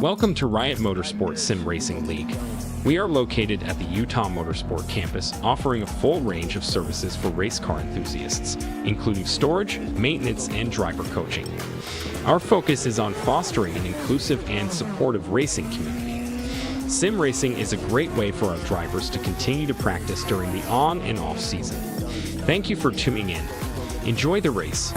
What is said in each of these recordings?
Welcome to Riot Motorsports Sim Racing League. We are located at the Utah Motorsport campus, offering a full range of services for race car enthusiasts, including storage, maintenance, and driver coaching. Our focus is on fostering an inclusive and supportive racing community. Sim racing is a great way for our drivers to continue to practice during the on and off season. Thank you for tuning in. Enjoy the race.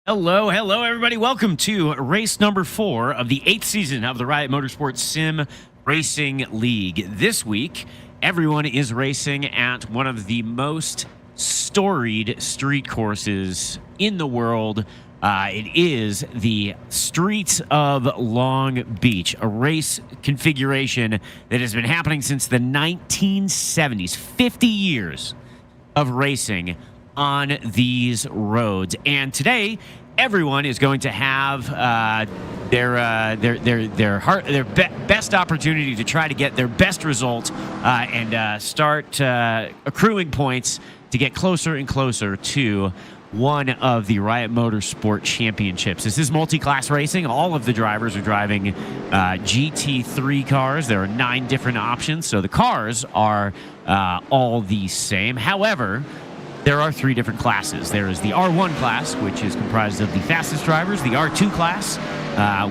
Hello, everybody. Welcome to race number 4 of the 8th season of the Riot Motorsports Sim Racing League. This week, everyone is racing at one of the most storied street courses in the world. It is the Streets of Long Beach, a race configuration that has been happening since the 1970s, 50 years of racing on these roads. And today, everyone is going to have their best opportunity to try to get their best result and start accruing points to get closer and closer to one of the Riot Motorsport Championships. This is multi-class racing. All of the drivers are driving GT3 cars. There are 9 different options, so the cars are all the same. However, there are 3 different classes. There is the R1 class, which is comprised of the fastest drivers, the R2 class,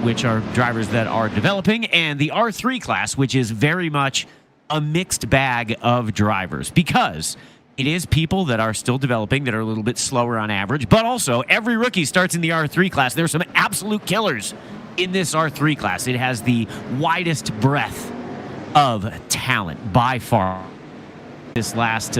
which are drivers that are developing, and the R3 class, which is very much a mixed bag of drivers, because it is people that are still developing that are a little bit slower on average, but also every rookie starts in the R3 class. There are some absolute killers in this R3 class. It has the widest breadth of talent by far. This last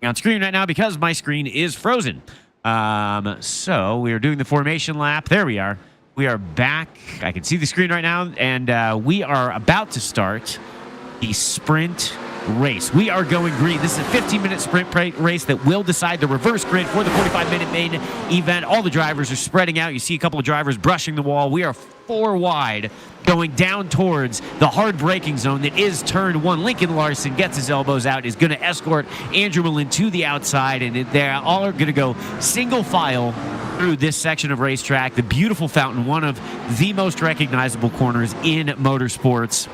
on screen right now because my screen is frozen. So we are doing the formation lap. There we are. We are back. I can see the screen right now, and we are about to start the sprint race. We are going green. This is a 15-minute sprint race that will decide the reverse grid for the 45-minute main event. All the drivers are spreading out. You see a couple of drivers brushing the wall. We are 4 wide going down towards the hard braking zone that is turn 1. Lincoln Larson gets his elbows out, is going to escort Andrew Malin to the outside, and they all are going to go single file through this section of racetrack. The beautiful fountain, one of the most recognizable corners in motorsports.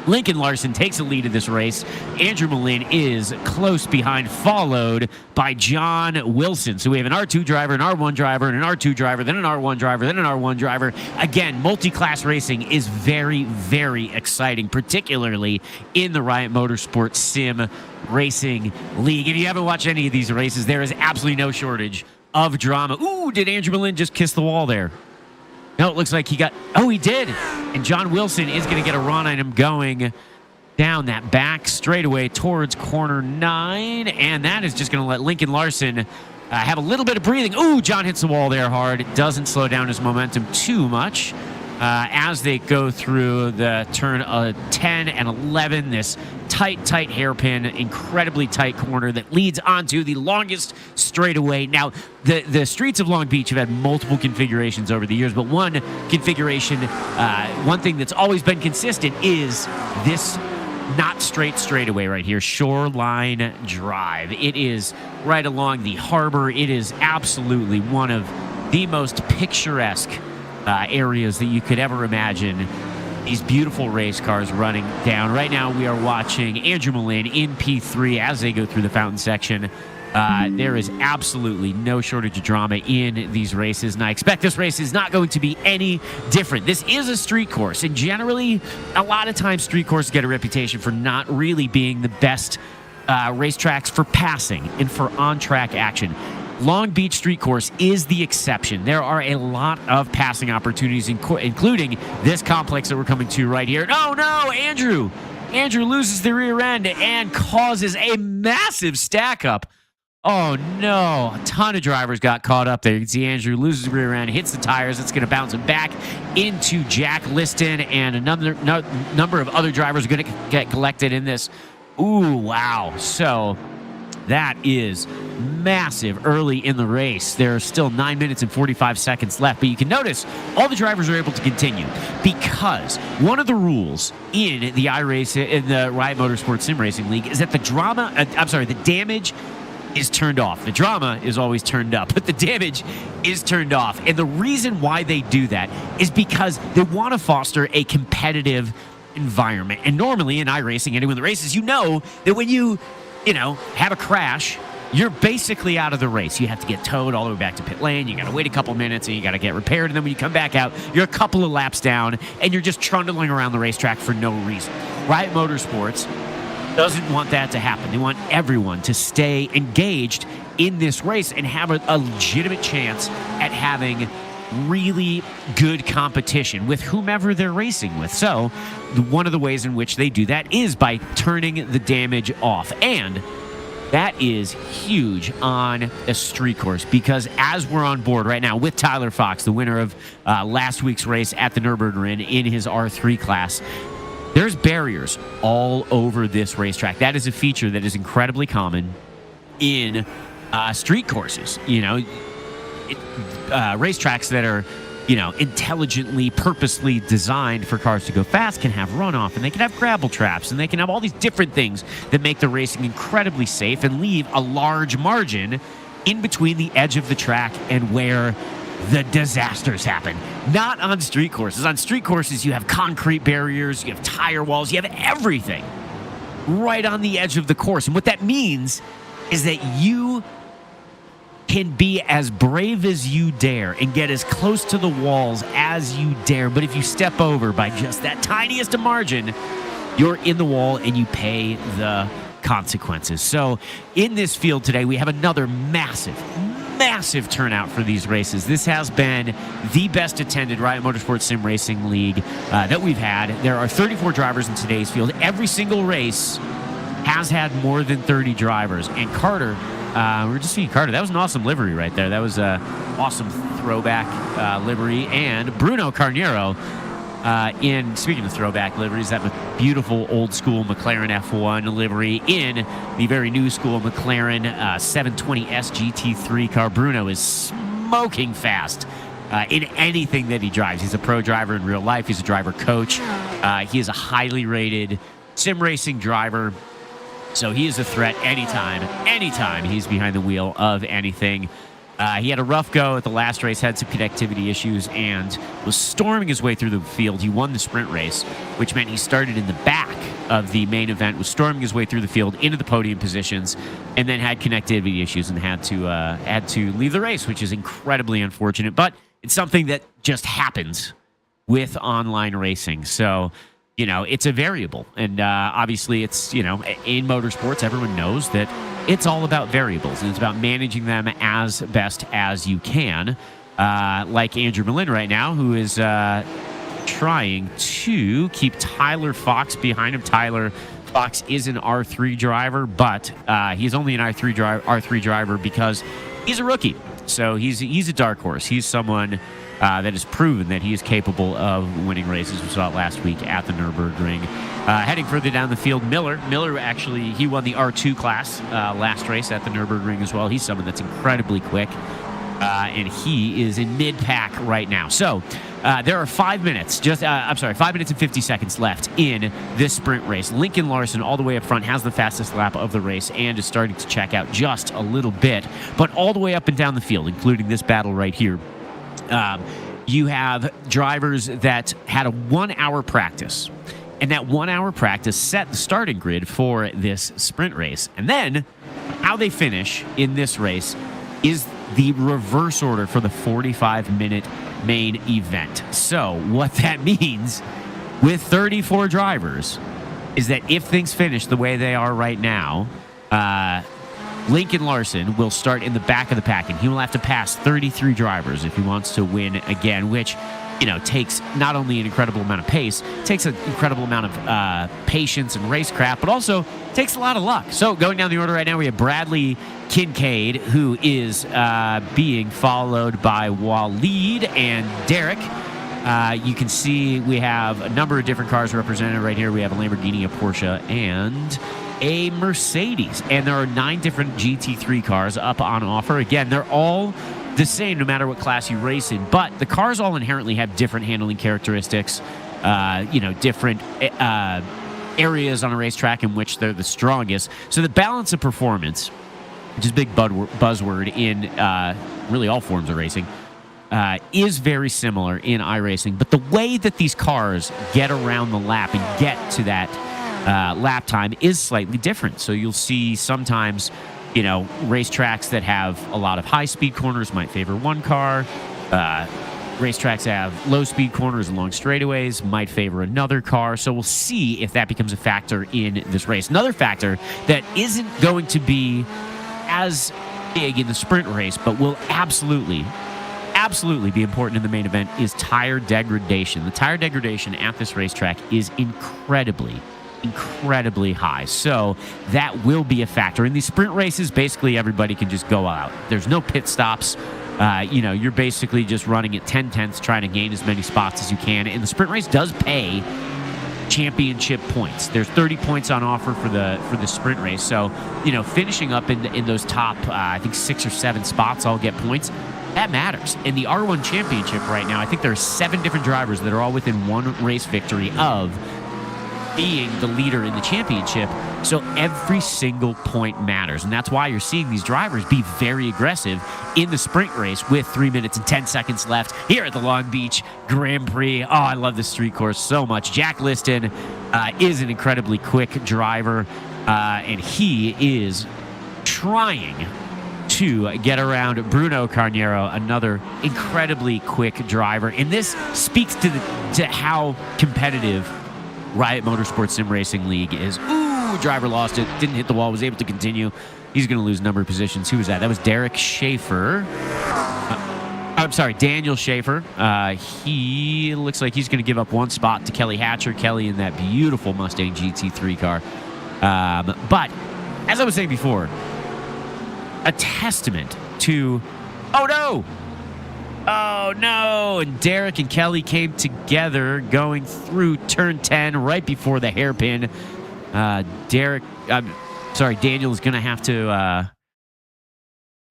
Lincoln Larson takes the lead of this race. Andrew Malin is close behind, followed by John Wilson. So we have an R2 driver, an R1 driver, and an R2 driver, then an R1 driver, then an R1 driver. Again, multi-class racing is very, very exciting, particularly in the Riot Motorsports Sim Racing League. If you haven't watched any of these races, there is absolutely no shortage of drama. Ooh, did Andrew Malin just kiss the wall there? No, it looks like he got... Oh, he did. And John Wilson is going to get a run on him going down that back straightaway towards corner 9. And that is just going to let Lincoln Larson have a little bit of breathing. Ooh, John hits the wall there hard. It doesn't slow down his momentum too much as they go through the turn 10 and 11. This tight hairpin, incredibly tight corner that leads onto the longest straightaway. Now, the streets of Long Beach have had multiple configurations over the years, but one configuration, one thing that's always been consistent is this not straight straightaway right here, Shoreline Drive. It is right along the harbor. It is absolutely one of the most picturesque areas that you could ever imagine. These beautiful race cars running down. Right now we are watching Andrew Malin in P3 as they go through the fountain section. There is absolutely no shortage of drama in these races, and I expect this race is not going to be any different. This is a street course, and generally, a lot of times street courses get a reputation for not really being the best racetracks for passing and for on-track action. Long Beach Street Course is the exception. There are a lot of passing opportunities, including this complex that we're coming to right here. Oh, no, Andrew loses the rear end and causes a massive stack up. Oh, no. A ton of drivers got caught up there. You can see Andrew loses the rear end, hits the tires. It's going to bounce him back into Jack Liston, and another number of other drivers are going to get collected in this. Ooh, wow. So That is massive early in the race. There are still 9 minutes and 45 seconds left, but you can notice all the drivers are able to continue because one of the rules in the in the Riot Motorsports Sim Racing League is that the damage is turned off. The drama is always turned up, but the damage is turned off. And the reason why they do that is because they want to foster a competitive environment. And normally in iRacing, anyone that races, you know that when you have a crash, you're basically out of the race. You have to get towed all the way back to pit lane. You got to wait a couple minutes and you got to get repaired. And then when you come back out, you're a couple of laps down and you're just trundling around the racetrack for no reason. Riot Motorsports doesn't want that to happen. They want everyone to stay engaged in this race and have a legitimate chance at having really good competition with whomever they're racing with. So one of the ways in which they do that is by turning the damage off. And that is huge on a street course because as we're on board right now with Tyler Fox, the winner of last week's race at the Nürburgring in his R3 class, there's barriers all over this racetrack. That is a feature that is incredibly common in street courses. Racetracks that are, intelligently, purposely designed for cars to go fast can have runoff, and they can have gravel traps, and they can have all these different things that make the racing incredibly safe and leave a large margin in between the edge of the track and where the disasters happen. Not on street courses. On street courses, you have concrete barriers, you have tire walls, you have everything right on the edge of the course. And what that means is that you can be as brave as you dare and get as close to the walls as you dare. But if you step over by just that tiniest margin, you're in the wall and you pay the consequences. So in this field today, we have another massive turnout for these races. This has been the best attended Riot Motorsports Sim Racing League that we've had. There are 34 drivers in today's field. Every single race has had more than 30 drivers. And Carter, we're just seeing Carter. That was an awesome livery right there. That was an awesome throwback livery. And Bruno Carniero, speaking of throwback liveries, that beautiful old school McLaren F1 livery in the very new school McLaren 720S GT3 car. Bruno is smoking fast in anything that he drives. He's a pro driver in real life. He's a driver coach. He is a highly rated sim racing driver. So he is a threat anytime he's behind the wheel of anything. He had a rough go at the last race, had some connectivity issues, and was storming his way through the field. He won the sprint race, which meant he started in the back of the main event, was storming his way through the field into the podium positions, and then had connectivity issues and had to leave the race, which is incredibly unfortunate. But it's something that just happens with online racing. So, it's a variable. And obviously it's, in motorsports, everyone knows that it's all about variables, and it's about managing them as best as you can. Like Andrew Malin right now, who is trying to keep Tyler Fox behind him. Tyler Fox is an R3 driver, but he's only an R3 driver because he's a rookie. So he's a dark horse. He's someone that has proven that he is capable of winning races. We saw it last week at the Nürburgring. Heading further down the field, Miller actually, he won the R2 class last race at the Nürburgring as well. He's someone that's incredibly quick, and he is in mid-pack right now. So there are 5 minutes, 5 minutes and 50 seconds left in this sprint race. Lincoln Larson, all the way up front, has the fastest lap of the race and is starting to check out just a little bit. But all the way up and down the field, including this battle right here, you have drivers that had a 1 hour practice. And that 1 hour practice set the starting grid for this sprint race. And then how they finish in this race is the reverse order for the 45-minute main event. So what that means with 34 drivers is that if things finish the way they are right now, Lincoln Larson will start in the back of the pack, and he will have to pass 33 drivers if he wants to win again, which, takes not only an incredible amount of pace, takes an incredible amount of patience and racecraft, but also takes a lot of luck. So going down the order right now, we have Bradley Kincaid, who is being followed by Waleed and Derek. You can see we have a number of different cars represented right here. We have a Lamborghini, a Porsche, and a Mercedes. And there are 9 different GT3 cars up on offer. Again, they're all the same no matter what class you race in, but the cars all inherently have different handling characteristics, different areas on a racetrack in which they're the strongest. So the balance of performance, which is a big buzzword in really all forms of racing, is very similar in iRacing. But the way that these cars get around the lap and get to that lap time is slightly different. So you'll see sometimes, racetracks that have a lot of high-speed corners might favor one car. Racetracks that have low-speed corners and long straightaways might favor another car. So we'll see if that becomes a factor in this race. Another factor that isn't going to be as big in the sprint race, but will absolutely be important in the main event, is tire degradation. The tire degradation at this racetrack is incredibly high. So that will be a factor. In these sprint races, basically everybody can just go out. There's no pit stops. You're basically just running at 10/10ths trying to gain as many spots as you can. And the sprint race does pay championship points. There's 30 points on offer for the sprint race. So, finishing up in those top, I think 6 or 7 spots all get points. That matters. In the R1 championship right now, I think there are 7 different drivers that are all within 1 race victory of being the leader in the championship. So every single point matters. And that's why you're seeing these drivers be very aggressive in the sprint race with 3 minutes and 10 seconds left here at the Long Beach Grand Prix. Oh, I love this street course so much. Jack Liston is an incredibly quick driver, and he is trying to get around Bruno Carnero, another incredibly quick driver. And this speaks to how competitive Riot Motorsports Sim Racing League is. Ooh, driver lost it, didn't hit the wall, was able to continue. He's going to lose a number of positions. Who was that? That was Derek Schaefer. I'm sorry, Daniel Schaefer. He looks like he's going to give up 1 spot to Kelly Hatcher. Kelly in that beautiful Mustang GT3 car. But, as I was saying before, a testament to... Oh, no. And Derek and Kelly came together going through turn 10 right before the hairpin. Daniel is going to have to...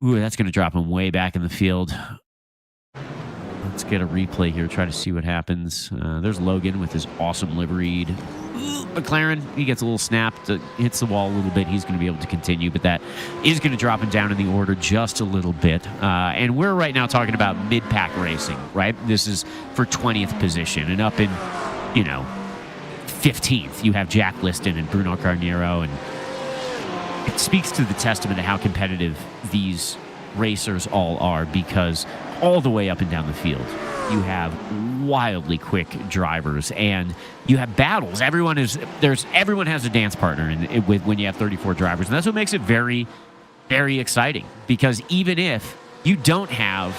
that's going to drop him way back in the field. Let's get a replay here, try to see what happens. There's Logan with his awesome liveried McLaren. He gets a little snapped, hits the wall a little bit. He's going to be able to continue, but that is going to drop him down in the order just a little bit. And we're right now talking about mid-pack racing, right? This is for 20th position. And up in, 15th, you have Jack Liston and Bruno Carnero. And it speaks to the testament of how competitive these racers all are, because all the way up and down the field, you have wildly quick drivers, and you have battles. Everyone has a dance partner when you have 34 drivers, and that's what makes it very, very exciting. Because even if you don't have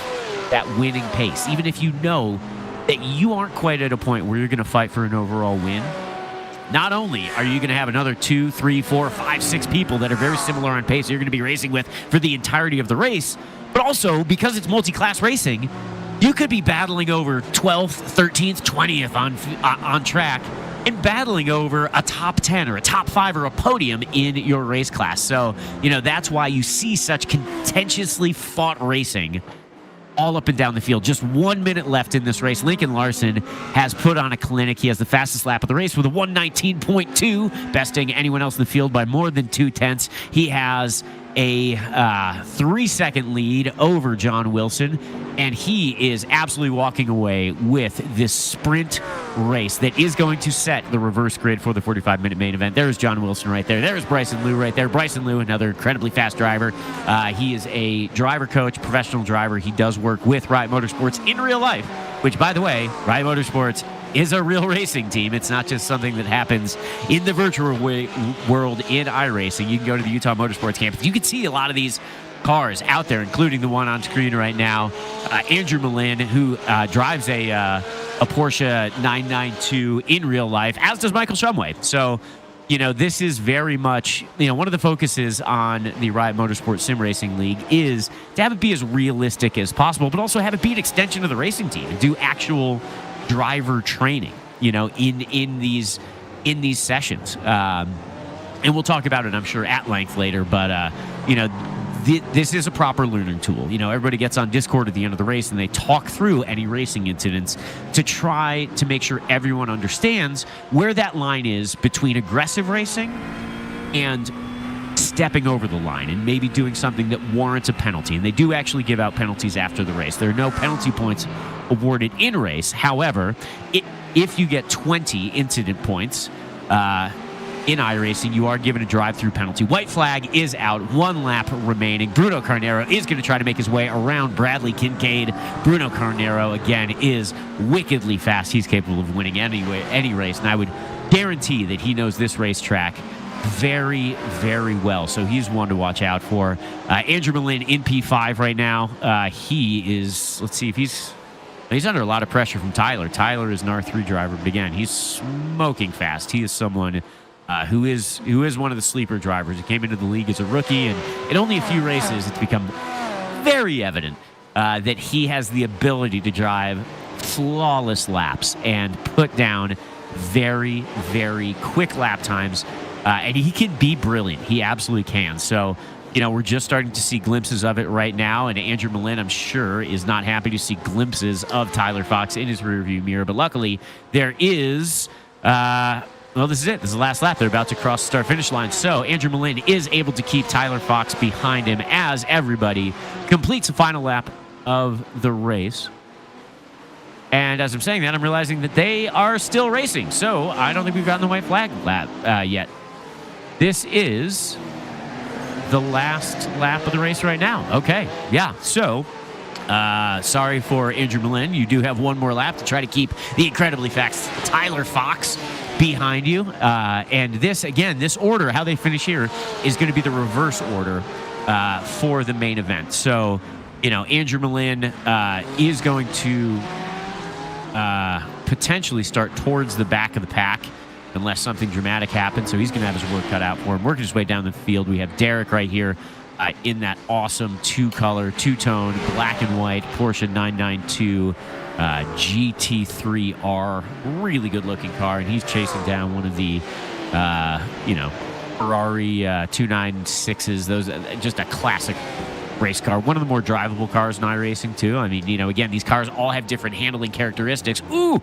that winning pace, even if you know that you aren't quite at a point where you're going to fight for an overall win, not only are you going to have another 2, 3, 4, 5, 6 people that are very similar on pace you're going to be racing with for the entirety of the race, but also because it's multi-class racing, you could be battling over 12th, 13th, 20th on track, and battling over a top 10 or a top 5 or a podium in your race class. So, that's why you see such contentiously fought racing all up and down the field. Just 1 minute left in this race. Lincoln Larson has put on a clinic. He has the fastest lap of the race with a 1:19.2, besting anyone else in the field by more than 2/10. He has a 3-second lead over John Wilson, and he is absolutely walking away with this sprint race that is going to set the reverse grid for the 45-minute main event. There's John Wilson right there. There's Bryson Liu right there. Bryson Liu, another incredibly fast driver. He is a driver coach, professional driver. He does work with Riot Motorsports in real life, which, by the way, Riot Motorsports is a real racing team. It's not just something that happens in the virtual world in iRacing. You can go to the Utah Motorsports campus. You can see a lot of these cars out there, including the one on screen right now. Andrew Malin, who drives a Porsche 992 in real life, as does Michael Shumway. So, this is very much, one of the focuses on the Riot Motorsports Sim Racing League is to have it be as realistic as possible, but also have it be an extension of the racing team and do actual driver training, in these sessions. and we'll talk about it, I'm sure, at length later. But, this is a proper learning tool. Everybody gets on Discord at the end of the race, and they talk through any racing incidents to try to make sure everyone understands where that line is between aggressive racing and stepping over the line and maybe doing something that warrants a penalty. And they do actually give out penalties after the race. There are no penalty points awarded in race. However, if you get 20 incident points in iRacing, you are given a drive-through penalty. White flag is out. 1 lap remaining. Bruno Carnero is going to try to make his way around Bradley Kincaid. Bruno Carnero, again, is wickedly fast. He's capable of winning any race, and I would guarantee that he knows this racetrack very, very well. So he's one to watch out for. Andrew Malin in P5 right now. He is, let's see if he's under a lot of pressure from Tyler. Tyler is an R3 driver, but again, he's smoking fast. He is someone who is one of the sleeper drivers. He came into the league as a rookie, and in only a few races, it's become very evident that he has the ability to drive flawless laps and put down very, very quick lap times. And he can be brilliant. He absolutely can. So, we're just starting to see glimpses of it right now. And Andrew Malin, I'm sure, is not happy to see glimpses of Tyler Fox in his rearview mirror. But luckily, there is... this is it. This is the last lap. They're about to cross the start-finish line. So Andrew Malin is able to keep Tyler Fox behind him as everybody completes the final lap of the race. And as I'm saying that, I'm realizing that they are still racing. So I don't think we've gotten the white flag lap yet. This is the last lap of the race right now. Okay, yeah. So sorry for Andrew Malin. You do have one more lap to try to keep the incredibly fast Tyler Fox behind you. And this order, how they finish here, is going to be the reverse order for the main event. So, Andrew Malin is going to potentially start towards the back of the pack unless something dramatic happens. So he's going to have his work cut out for him. Working his way down the field, we have Derek right here in that awesome two-tone, black and white Porsche 992 GT3R. Really good-looking car, and he's chasing down one of the, Ferrari 296s. Those just a classic race car. One of the more drivable cars in iRacing, too. I mean, again, these cars all have different handling characteristics. Ooh!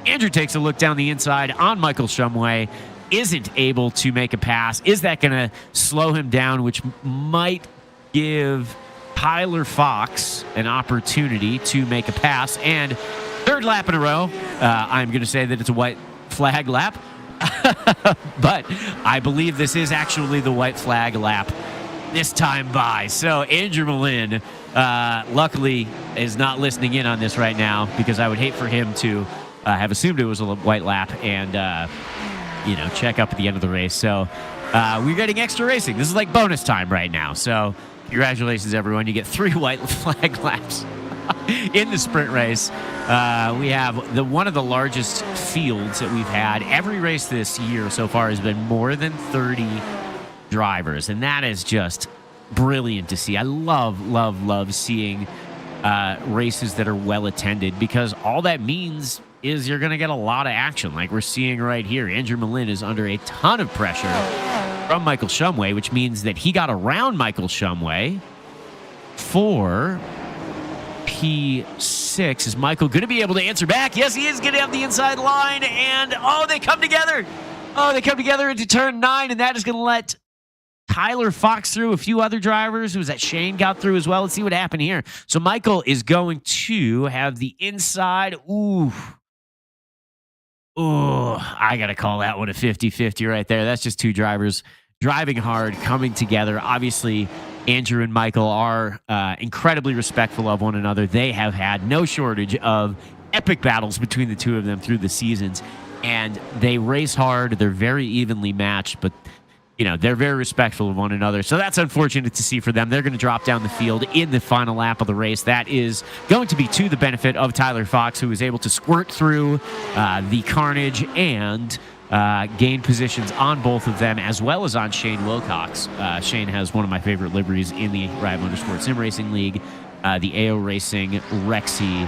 Andrew takes a look down the inside on Michael Shumway. Isn't able to make a pass. Is that going to slow him down, which might give Tyler Fox an opportunity to make a pass? And third lap in a row, I'm going to say that it's a white flag lap. But I believe this is actually the white flag lap this time by. So Andrew Malin, luckily, is not listening in on this right now, because I would hate for him to have assumed it was a white lap and, check up at the end of the race. So we're getting extra racing. This is like bonus time right now. So congratulations, everyone. You get 3 white flag laps in the sprint race. We have one of the largest fields that we've had. Every race this year so far has been more than 30 drivers, and that is just brilliant to see. I love seeing races that are well attended, because all that means is you're going to get a lot of action like we're seeing right here. Andrew Malin is under a ton of pressure from Michael Shumway, which means that he got around Michael Shumway for P6. Is Michael going to be able to answer back? Yes, he is going to have the inside line, and they come together. They come together into turn 9, and that is going to let Tyler Fox through. A few other drivers. Who was that? Shane got through as well. Let's see what happened here. So Michael is going to have the inside. Ooh, I got to call that one a 50-50 right there. That's just 2 drivers driving hard, coming together. Obviously, Andrew and Michael are incredibly respectful of one another. They have had no shortage of epic battles between the two of them through the seasons, and they race hard. They're very evenly matched, but they're very respectful of one another. So that's unfortunate to see for them. They're going to drop down the field in the final lap of the race. That is going to be to the benefit of Tyler Fox, who was able to squirt through the carnage and gain positions on both of them, as well as on Shane Wilcox. Shane has one of my favorite liveries in the Riot Motorsports Sim Racing League, the AO Racing Rexy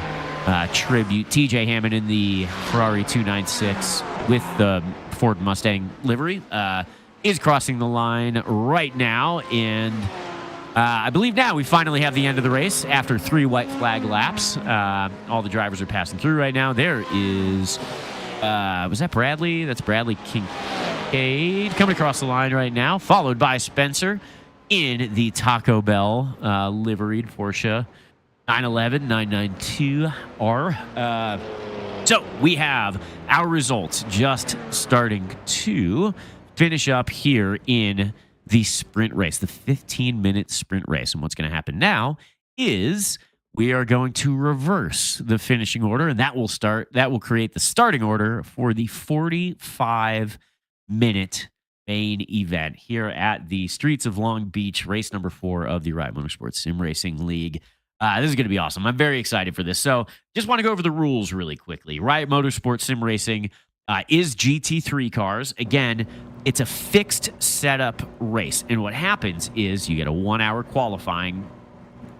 tribute. TJ Hammond in the Ferrari 296 with the Ford Mustang livery. is crossing the line right now. And I believe now we finally have the end of the race after 3 white flag laps. All the drivers are passing through right now. There is, was that Bradley? That's Bradley Kincaid coming across the line right now, followed by Spencer in the Taco Bell liveried Porsche 911 992R. So we have our results just starting to finish up here in the sprint race, the 15-minute sprint race. And what's going to happen now is we are going to reverse the finishing order, and that will create the starting order for the 45-minute main event here at the streets of Long Beach, race number 4 of the Riot Motorsports Sim Racing League. This is going to be awesome. I'm very excited for this. So just want to go over the rules really quickly. Riot Motorsports Sim Racing is GT3 cars. Again, it's a fixed setup race. And what happens is you get a 1-hour qualifying.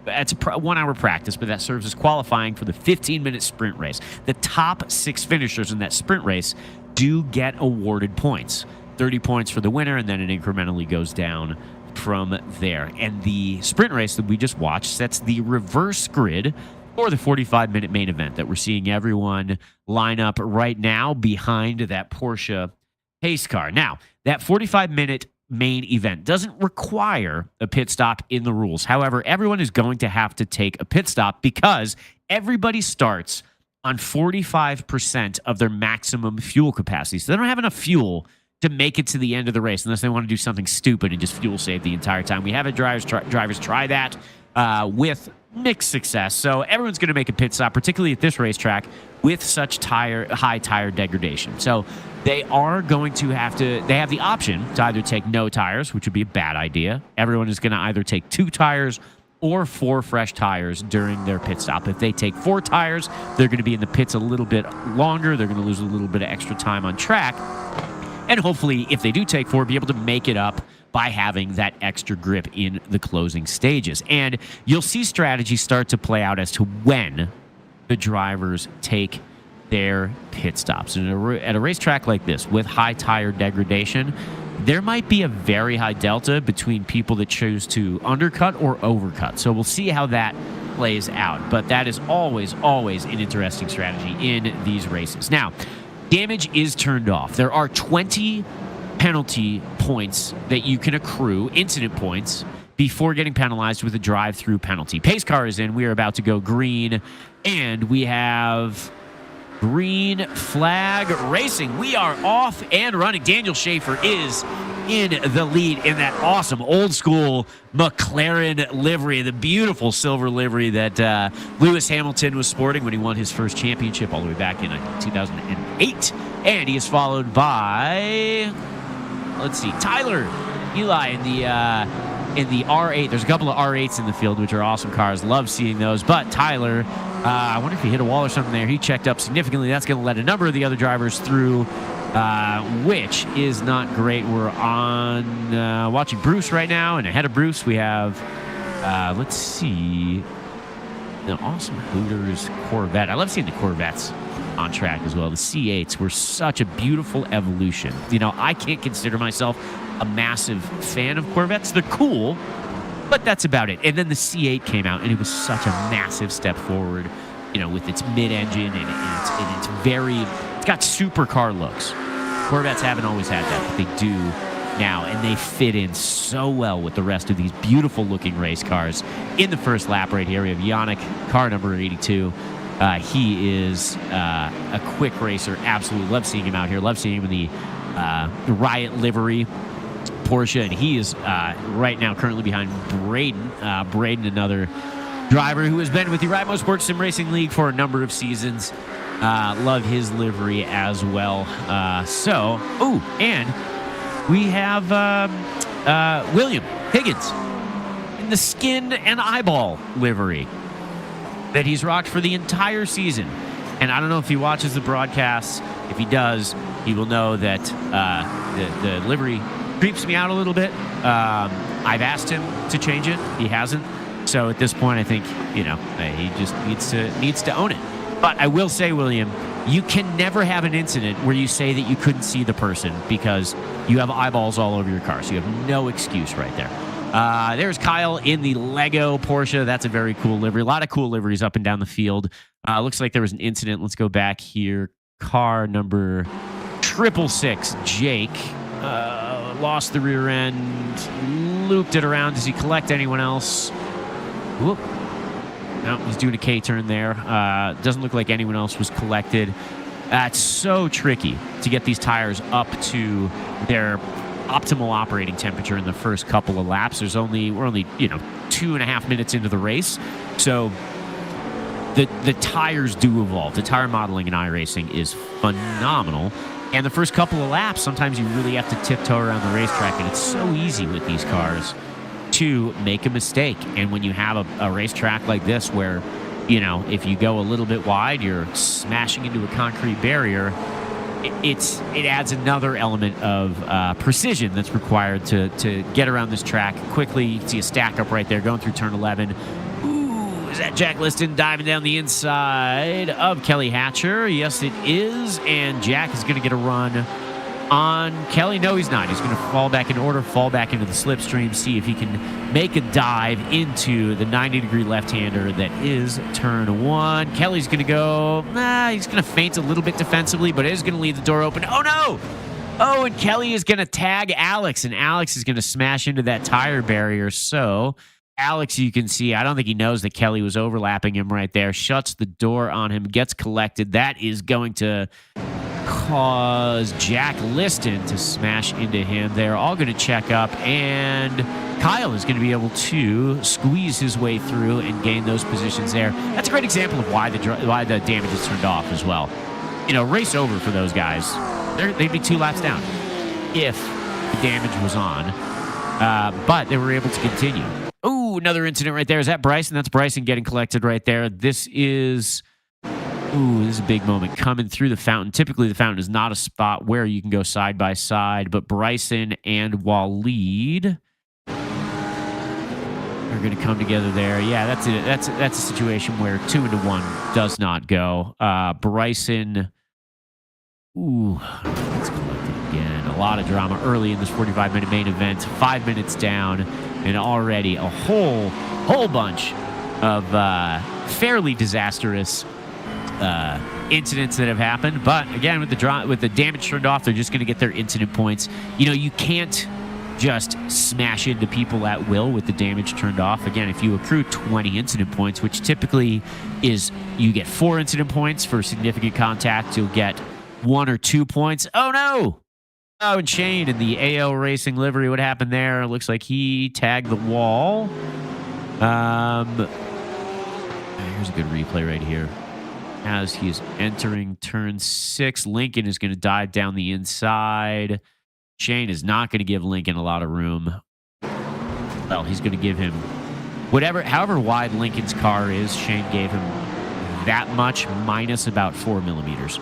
It's a 1-hour practice, but that serves as qualifying for the 15-minute sprint race. The top 6 finishers in that sprint race do get awarded points. 30 points for the winner, and then it incrementally goes down from there. And the sprint race that we just watched sets the reverse grid for the 45-minute main event that we're seeing everyone line up right now behind that Porsche pace car. Now, that 45-minute main event doesn't require a pit stop in the rules. However, everyone is going to have to take a pit stop because everybody starts on 45% of their maximum fuel capacity. So they don't have enough fuel to make it to the end of the race unless they want to do something stupid and just fuel save the entire time. We have drivers try that with mixed success. So everyone's going to make a pit stop, particularly at this racetrack, with such high tire degradation. So they are going to they have the option to either take no tires, which would be a bad idea. Everyone is going to either take 2 tires or 4 fresh tires during their pit stop. If they take 4 tires, they're going to be in the pits a little bit longer. They're going to lose a little bit of extra time on track. And hopefully, if they do take 4, be able to make it up by having that extra grip in the closing stages. And you'll see strategy start to play out as to when the drivers take their pit stops. And at a racetrack like this, with high tire degradation, there might be a very high delta between people that choose to undercut or overcut. So we'll see how that plays out. But that is always an interesting strategy in these races. Now, damage is turned off. There are 20 penalty points that you can accrue, incident points, before getting penalized with a drive-through penalty. Pace car is in. We are about to go green, and we have green flag racing. We are off and running. Daniel Schaefer is in the lead in that awesome old-school McLaren livery, the beautiful silver livery that Lewis Hamilton was sporting when he won his first championship all the way back in 2008. And he is followed by, let's see, Tyler Eli in the R8. There's a couple of R8s in the field, which are awesome cars. Love seeing those. But Tyler, I wonder if he hit a wall or something there. He checked up significantly. That's going to let a number of the other drivers through, which is not great. We're on watching Bruce right now, and ahead of Bruce we have, let's see, the awesome Hooters Corvette. I love seeing the Corvettes on track as well. The C8s were such a beautiful evolution. You know, I can't consider myself a massive fan of Corvettes. They're cool, but that's about it. And then the C8 came out, and it was such a massive step forward, you know, with its mid-engine and it's got supercar looks. Corvettes haven't always had that, but they do now, and they fit in so well with the rest of these beautiful-looking race cars. In the first lap right here, we have Yannick, car number 82. He is a quick racer. Absolutely love seeing him out here. Love seeing him in the Riot livery Porsche, and he is right now currently behind Braden. Braden, another driver who has been with the Riot Motorsports Sim Racing League for a number of seasons. Love his livery as well. And we have William Higgins in the skin and eyeball livery that he's rocked for the entire season. And I don't know if he watches the broadcasts. If he does, he will know that the livery creeps me out a little bit. I've asked him to change it. He hasn't. So at this point, I think, you know, he just needs to own it. But I will say, William, you can never have an incident where you say that you couldn't see the person because you have eyeballs all over your car. So you have no excuse right there. There's Kyle in the Lego Porsche. That's a very cool livery. A lot of cool liveries up and down the field. Looks like there was an incident. Let's go back here. Car number 666, Jake. Lost the rear end. Looped it around. Does he collect anyone else? Whoop. No, he's doing a K-turn there. Doesn't look like anyone else was collected. It's so tricky to get these tires up to their optimal operating temperature in the first couple of laps. We're only 2.5 minutes into the race, so the tires do evolve. The tire modeling in iRacing is phenomenal, and the first couple of laps, sometimes you really have to tiptoe around the racetrack, and it's so easy with these cars to make a mistake. And when you have a racetrack like this where, if you go a little bit wide, you're smashing into a concrete barrier, it adds another element of precision that's required to get around this track quickly. You can see a stack up right there going through turn 11. Ooh, is that Jack Liston diving down the inside of Kelly Hatcher? Yes, it is. And Jack is going to get a run on Kelly. No, he's not. He's going to fall back in order, fall back into the slipstream, see if he can make a dive into the 90-degree left-hander that is turn 1. Kelly's going to go, he's going to feint a little bit defensively, but is going to leave the door open. Oh, no! Oh, and Kelly is going to tag Alex, and Alex is going to smash into that tire barrier. So Alex, you can see, I don't think he knows that Kelly was overlapping him right there. Shuts the door on him, gets collected. That is going to cause Jack Liston to smash into him. They're all going to check up, and Kyle is going to be able to squeeze his way through and gain those positions there. That's a great example of why the damage is turned off as well. Race over for those guys. They'd be 2 laps down if the damage was on, but they were able to continue. Oh, another incident right there. Is that Bryson? That's Bryson getting collected right there. This is a big moment coming through the fountain. Typically, the fountain is not a spot where you can go side by side, but Bryson and Waleed are going to come together there. Yeah, that's it. That's a situation where 2-1 does not go. Bryson, it's collected again. A lot of drama early in this 45-minute main event. 5 minutes down, and already a whole bunch of fairly disastrous incidents that have happened. But again, with the damage turned off, they're just going to get their incident points. You can't just smash into people at will with the damage turned off. Again, if you accrue 20 incident points, which typically is you get 4 incident points for significant contact, you'll get 1 or 2 points. Oh no! Oh, and Shane in the AO Racing livery, what happened there? It looks like he tagged the wall. Here's a good replay right here. As he is entering turn 6, Lincoln is going to dive down the inside. Shane is not going to give Lincoln a lot of room. Well, he's going to give him however wide Lincoln's car is, Shane gave him that much minus about 4 millimeters.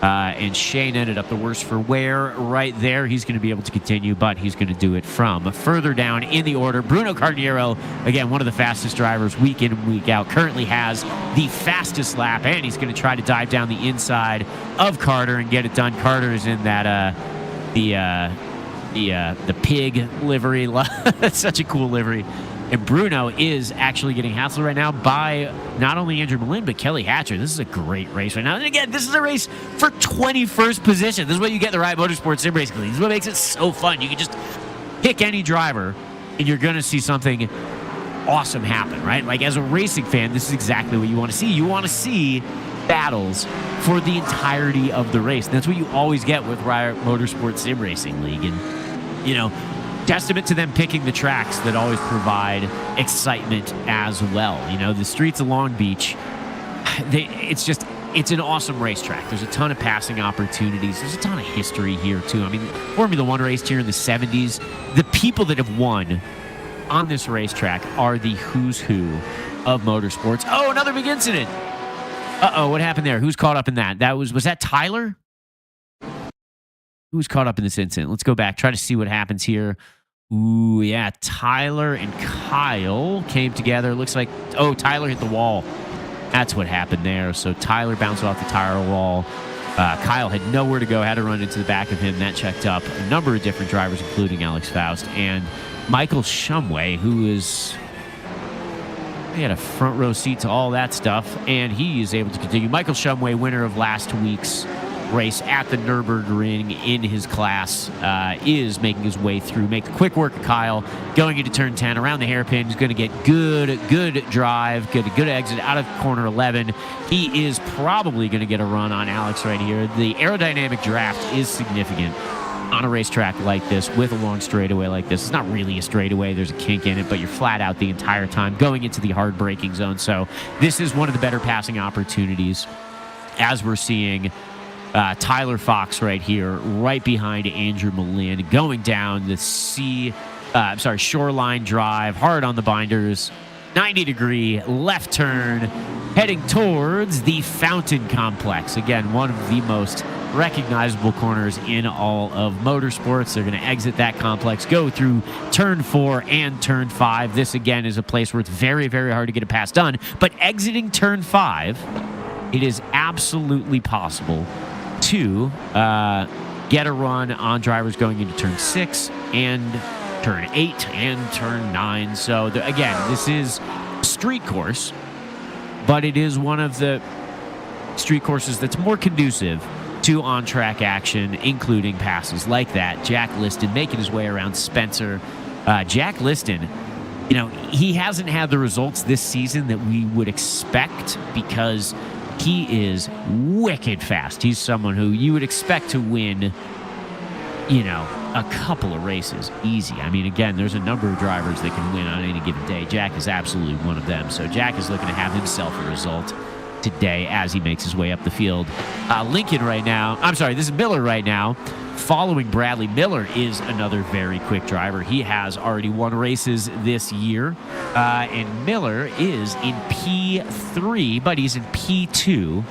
And Shane ended up the worse for wear right there. He's going to be able to continue, but he's going to do it from further down in the order. Bruno Carniero, again, one of the fastest drivers week in and week out, currently has the fastest lap, and he's going to try to dive down the inside of Carter and get it done. Carter is in that the pig livery. That's such a cool livery. And Bruno is actually getting hassled right now by not only Andrew Malin, but Kelly Hatcher. This is a great race right now. And again, this is a race for 21st position. This is what you get in the Riot Motorsports Sim Racing League. This is what makes it so fun. You can just pick any driver, and you're going to see something awesome happen, right? Like, as a racing fan, this is exactly what you want to see. You want to see battles for the entirety of the race. And that's what you always get with Riot Motorsports Sim Racing League. And, testament to them picking the tracks that always provide excitement as well. The streets of Long Beach, it's an awesome racetrack. There's a ton of passing opportunities. There's a ton of history here, too. I mean, Formula One raced here in the 70s. The people that have won on this racetrack are the who's who of motorsports. Oh, another big incident. Uh-oh, what happened there? Who's caught up in that? Was that Tyler? Who's caught up in this incident? Let's go back, try to see what happens here. Ooh, yeah, Tyler and Kyle came together. Looks like, Tyler hit the wall. That's what happened there. So Tyler bounced off the tire wall. Kyle had nowhere to go, had to run into the back of him. That checked up a number of different drivers, including Alex Faust and Michael Shumway, who is... He had a front row seat to all that stuff, and he is able to continue. Michael Shumway, winner of last week's race at the Nürburgring in his class, is making his way through. Make quick work of Kyle going into turn 10 around the hairpin. He's going to get good drive, get a good exit out of corner 11. He is probably going to get a run on Alex right here. The aerodynamic draft is significant on a racetrack like this with a long straightaway like this. It's not really a straightaway. There's a kink in it, but you're flat out the entire time going into the hard braking zone. So this is one of the better passing opportunities, as we're seeing Tyler Fox right here, right behind Andrew Malin, going down the shoreline drive, hard on the binders, 90-degree left turn, heading towards the Fountain Complex. Again, one of the most recognizable corners in all of motorsports. They're going to exit that complex, go through turn 4 and turn 5. This, again, is a place where it's very, very hard to get a pass done. But exiting turn 5, it is absolutely possible to get a run on drivers going into turn 6 and turn 8 and turn 9. So, again, this is a street course, but it is one of the street courses that's more conducive to on-track action, including passes like that. Jack Liston making his way around Spencer. Jack Liston, he hasn't had the results this season that we would expect because he is wicked fast. He's someone who you would expect to win, a couple of races easy. I mean, again, there's a number of drivers that can win on any given day. Jack is absolutely one of them. So Jack is looking to have himself a result today as he makes his way up the field. Lincoln right now, this is Miller right now, following Bradley. Miller is another very quick driver. He has already won races this year, and Miller is in P3, but he's in P2.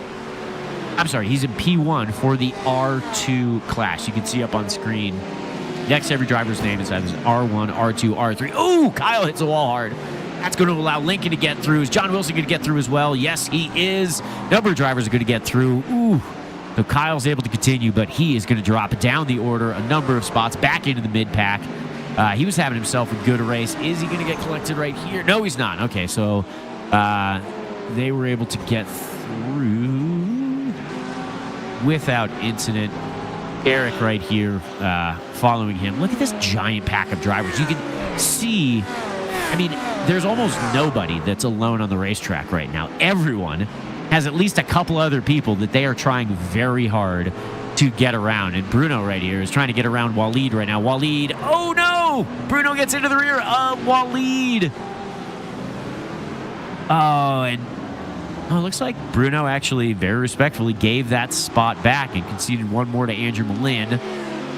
He's in P1 for the R2 class. You can see up on screen next to every driver's name is either R1, R2, R3. Oh, Kyle hits the wall hard. That's going to allow Lincoln to get through. Is John Wilson going to get through as well? Yes, he is. Number of drivers are going to get through. Ooh. So Kyle's able to continue, but he is going to drop down the order a number of spots back into the mid-pack. He was having himself a good race. Is he going to get collected right here? No, he's not. Okay, so they were able to get through without incident. Eric right here following him. Look at this giant pack of drivers. You can see, there's almost nobody that's alone on the racetrack right now. Everyone has at least a couple other people that they are trying very hard to get around. And Bruno right here is trying to get around Waleed right now. Waleed, oh no! Bruno gets into the rear of Waleed. It looks like Bruno actually very respectfully gave that spot back and conceded one more to Andrew Malin.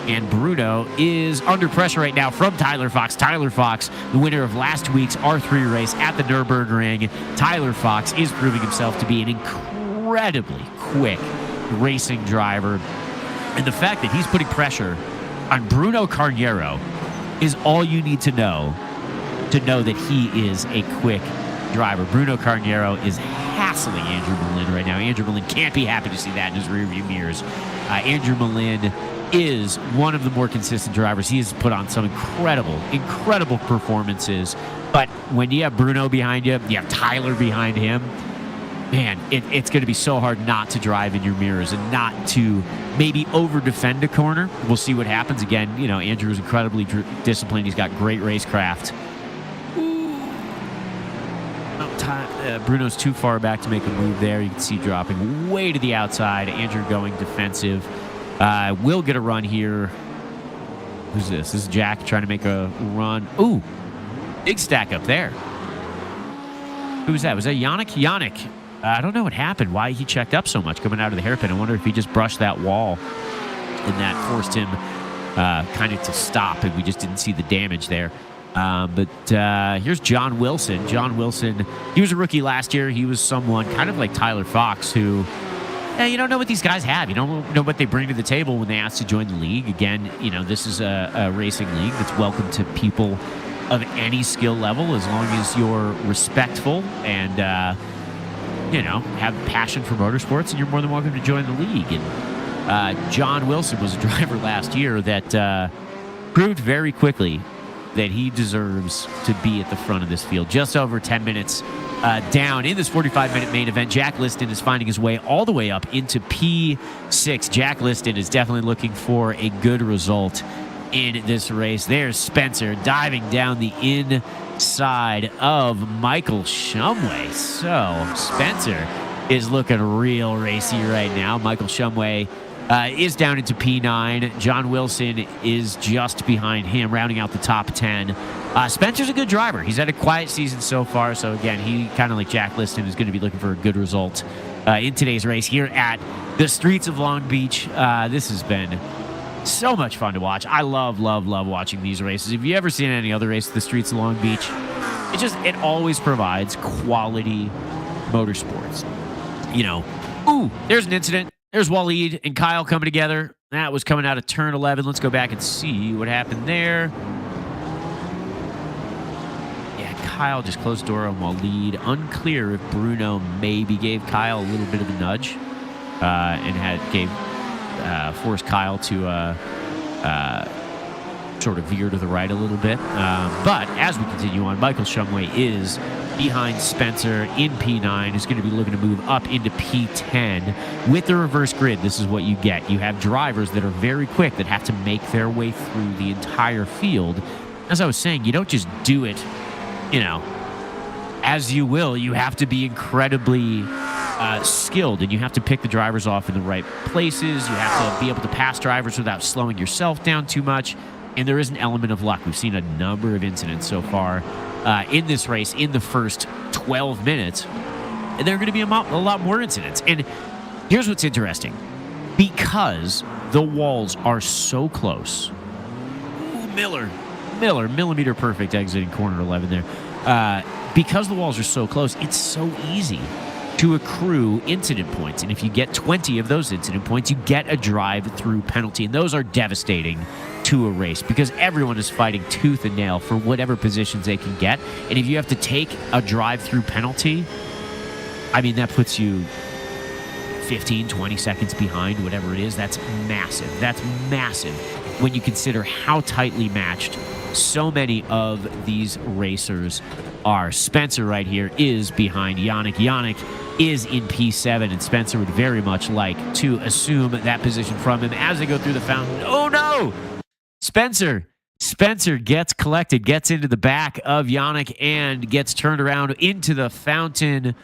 And Bruno is under pressure right now from Tyler Fox. Tyler Fox, the winner of last week's R3 race at the Nürburgring. Tyler Fox is proving himself to be an incredibly quick racing driver. And the fact that he's putting pressure on Bruno Carniero is all you need to know that he is a quick driver. Bruno Carniero is hassling Andrew Malin right now. Andrew Malin can't be happy to see that in his rearview mirrors. Andrew Malin is one of the more consistent drivers. He has put on some incredible performances. But when you have Bruno behind you have Tyler behind him, man, it's going to be so hard not to drive in your mirrors and not to maybe over-defend a corner. We'll see what happens. Again, Andrew is incredibly disciplined. He's got great racecraft. Bruno's too far back to make a move there. You can see dropping way to the outside. Andrew going defensive. Will get a run here. Who's this? This is Jack trying to make a run. Ooh, big stack up there. Who was that? Was that Yannick? Yannick. I don't know what happened. Why he checked up so much coming out of the hairpin. I wonder if he just brushed that wall and that forced him kind of to stop, and we just didn't see the damage there. But here's John Wilson. John Wilson, he was a rookie last year. He was someone kind of like Tyler Fox who, you don't know what these guys have. You don't know what they bring to the table when they ask to join the league. Again, this is a racing league that's welcome to people of any skill level as long as you're respectful and have passion for motorsports, and you're more than welcome to join the league. And John Wilson was a driver last year that proved very quickly that he deserves to be at the front of this field. Just over 10 minutes down in this 45-minute main event, Jack Liston is finding his way all the way up into P6. Jack Liston is definitely looking for a good result in this race. There's Spencer diving down the inside of Michael Shumway. So Spencer is looking real racy right now. Michael Shumway is down into P9. John Wilson is just behind him, rounding out the top 10. Spencer's a good driver. He's had a quiet season so far. So again, he kind of like Jack Liston is going to be looking for a good result in today's race here at the streets of Long Beach. This has been so much fun to watch. I love watching these races. If you ever seen any other race at the streets of Long Beach, it always provides quality motorsports. Ooh, there's an incident. There's Waleed and Kyle coming together. That was coming out of turn 11. Let's go back and see what happened there. Yeah, Kyle just closed the door on Waleed. Unclear if Bruno maybe gave Kyle a little bit of a nudge and forced Kyle to sort of veer to the right a little bit. But as we continue on, Michael Shumway is behind Spencer in P9, is going to be looking to move up into P10. With the reverse grid, this is what you get. You have drivers that are very quick that have to make their way through the entire field. As I was saying, you don't just do it, as you will. You have to be incredibly skilled, and you have to pick the drivers off in the right places. You have to be able to pass drivers without slowing yourself down too much. And there is an element of luck. We've seen a number of incidents so far in this race in the first 12 minutes. And there are going to be a lot more incidents. And here's what's interesting. Because the walls are so close. Ooh, Miller, millimeter perfect exiting corner 11 there. Because the walls are so close, it's so easy to accrue incident points. And if you get 20 of those incident points, you get a drive-through penalty. And those are devastating to a race because everyone is fighting tooth and nail for whatever positions they can get. And if you have to take a drive-through penalty, that puts you 15, 20 seconds behind, whatever it is. That's massive. That's massive when you consider how tightly matched so many of these racers are. Spencer right here is behind Yannick. Yannick is in P7, and Spencer would very much like to assume that position from him as they go through the fountain. Oh, no! Spencer gets collected, gets into the back of Yannick, and gets turned around into the fountain.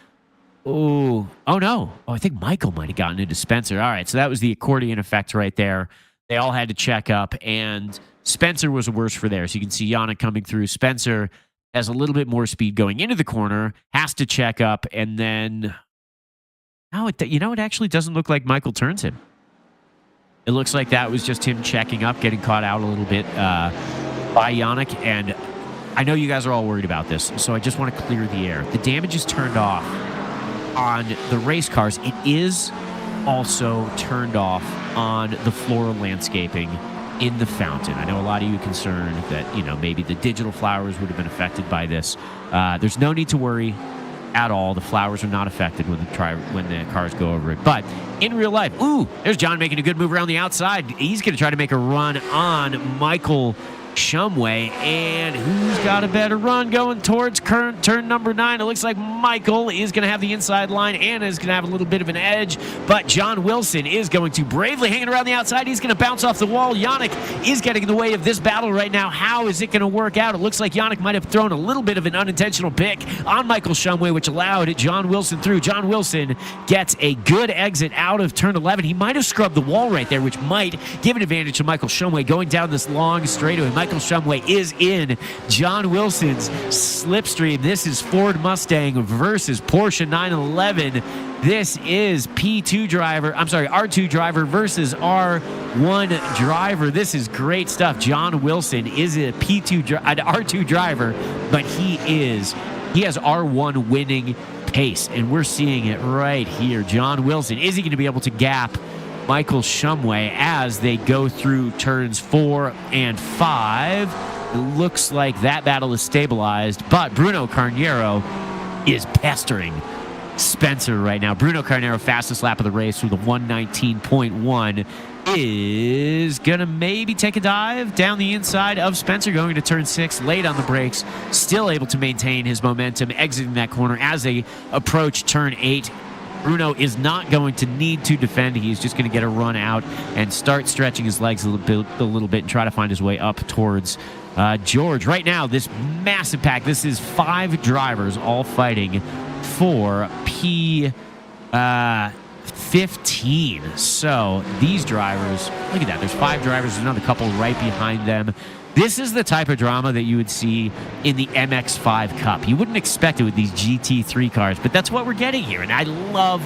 Oh no. Oh, I think Michael might have gotten into Spencer. All right, so that was the accordion effect right there. They all had to check up, and Spencer was worse for there. So you can see Yannick coming through. Spencer has a little bit more speed going into the corner, has to check up, and then... it actually doesn't look like Michael turns him. It looks like that was just him checking up, getting caught out a little bit by Yannick. And I know you guys are all worried about this, so I just want to clear the air. The damage is turned off on the race cars. It is also turned off on the floral landscaping in the fountain. I know a lot of you are concerned that, maybe the digital flowers would have been affected by this. There's no need to worry at all. The flowers are not affected when the cars go over it. But in real life, ooh, there's John making a good move around the outside. He's going to try to make a run on Michael Shumway. And who's got a better run going towards current turn number 9? It looks like Michael is going to have the inside line and is going to have a little bit of an edge. But John Wilson is going to bravely hanging around the outside. He's going to bounce off the wall. Yannick is getting in the way of this battle right now. How is it going to work out? It looks like Yannick might have thrown a little bit of an unintentional pick on Michael Shumway, which allowed John Wilson through. John Wilson gets a good exit out of turn 11. He might have scrubbed the wall right there, which might give an advantage to Michael Shumway going down this long straightaway. Michael Shumway is in John Wilson's slipstream. This is Ford Mustang versus Porsche 911. This is R2 driver versus R1 driver. This is great stuff. John Wilson is a R2 driver, but he has R1 winning pace, and we're seeing it right here. John Wilson, is he going to be able to gap Michael Shumway as they go through turns 4 and 5? It looks like that battle is stabilized, but Bruno Carniero is pestering Spencer right now. Bruno Carnero, fastest lap of the race with a 1:19.1, is going to maybe take a dive down the inside of Spencer, going to turn 6, late on the brakes, still able to maintain his momentum, exiting that corner as they approach turn 8. Bruno is not going to need to defend. He's just going to get a run out and start stretching his legs a little bit and try to find his way up towards George. Right now, this massive pack, this is 5 drivers all fighting for P15. So these drivers, look at that. There's 5 drivers. There's another couple right behind them. This is the type of drama that you would see in the MX-5 Cup. You wouldn't expect it with these GT3 cars, but that's what we're getting here. And I love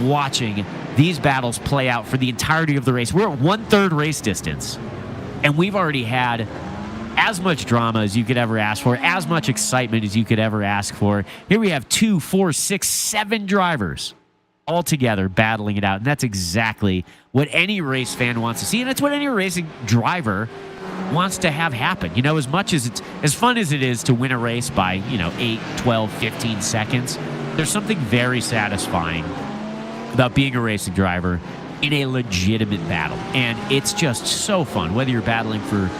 watching these battles play out for the entirety of the race. We're at 1/3 race distance, and we've already had as much drama as you could ever ask for, as much excitement as you could ever ask for. Here we have 2, 4, 6, 7 drivers all together battling it out, and that's exactly what any race fan wants to see, and that's what any racing driver wants to have happen. You know, as much as it's as fun as it is to win a race by, 8, 12, 15 seconds, there's something very satisfying about being a racing driver in a legitimate battle. And it's just so fun, whether you're battling for,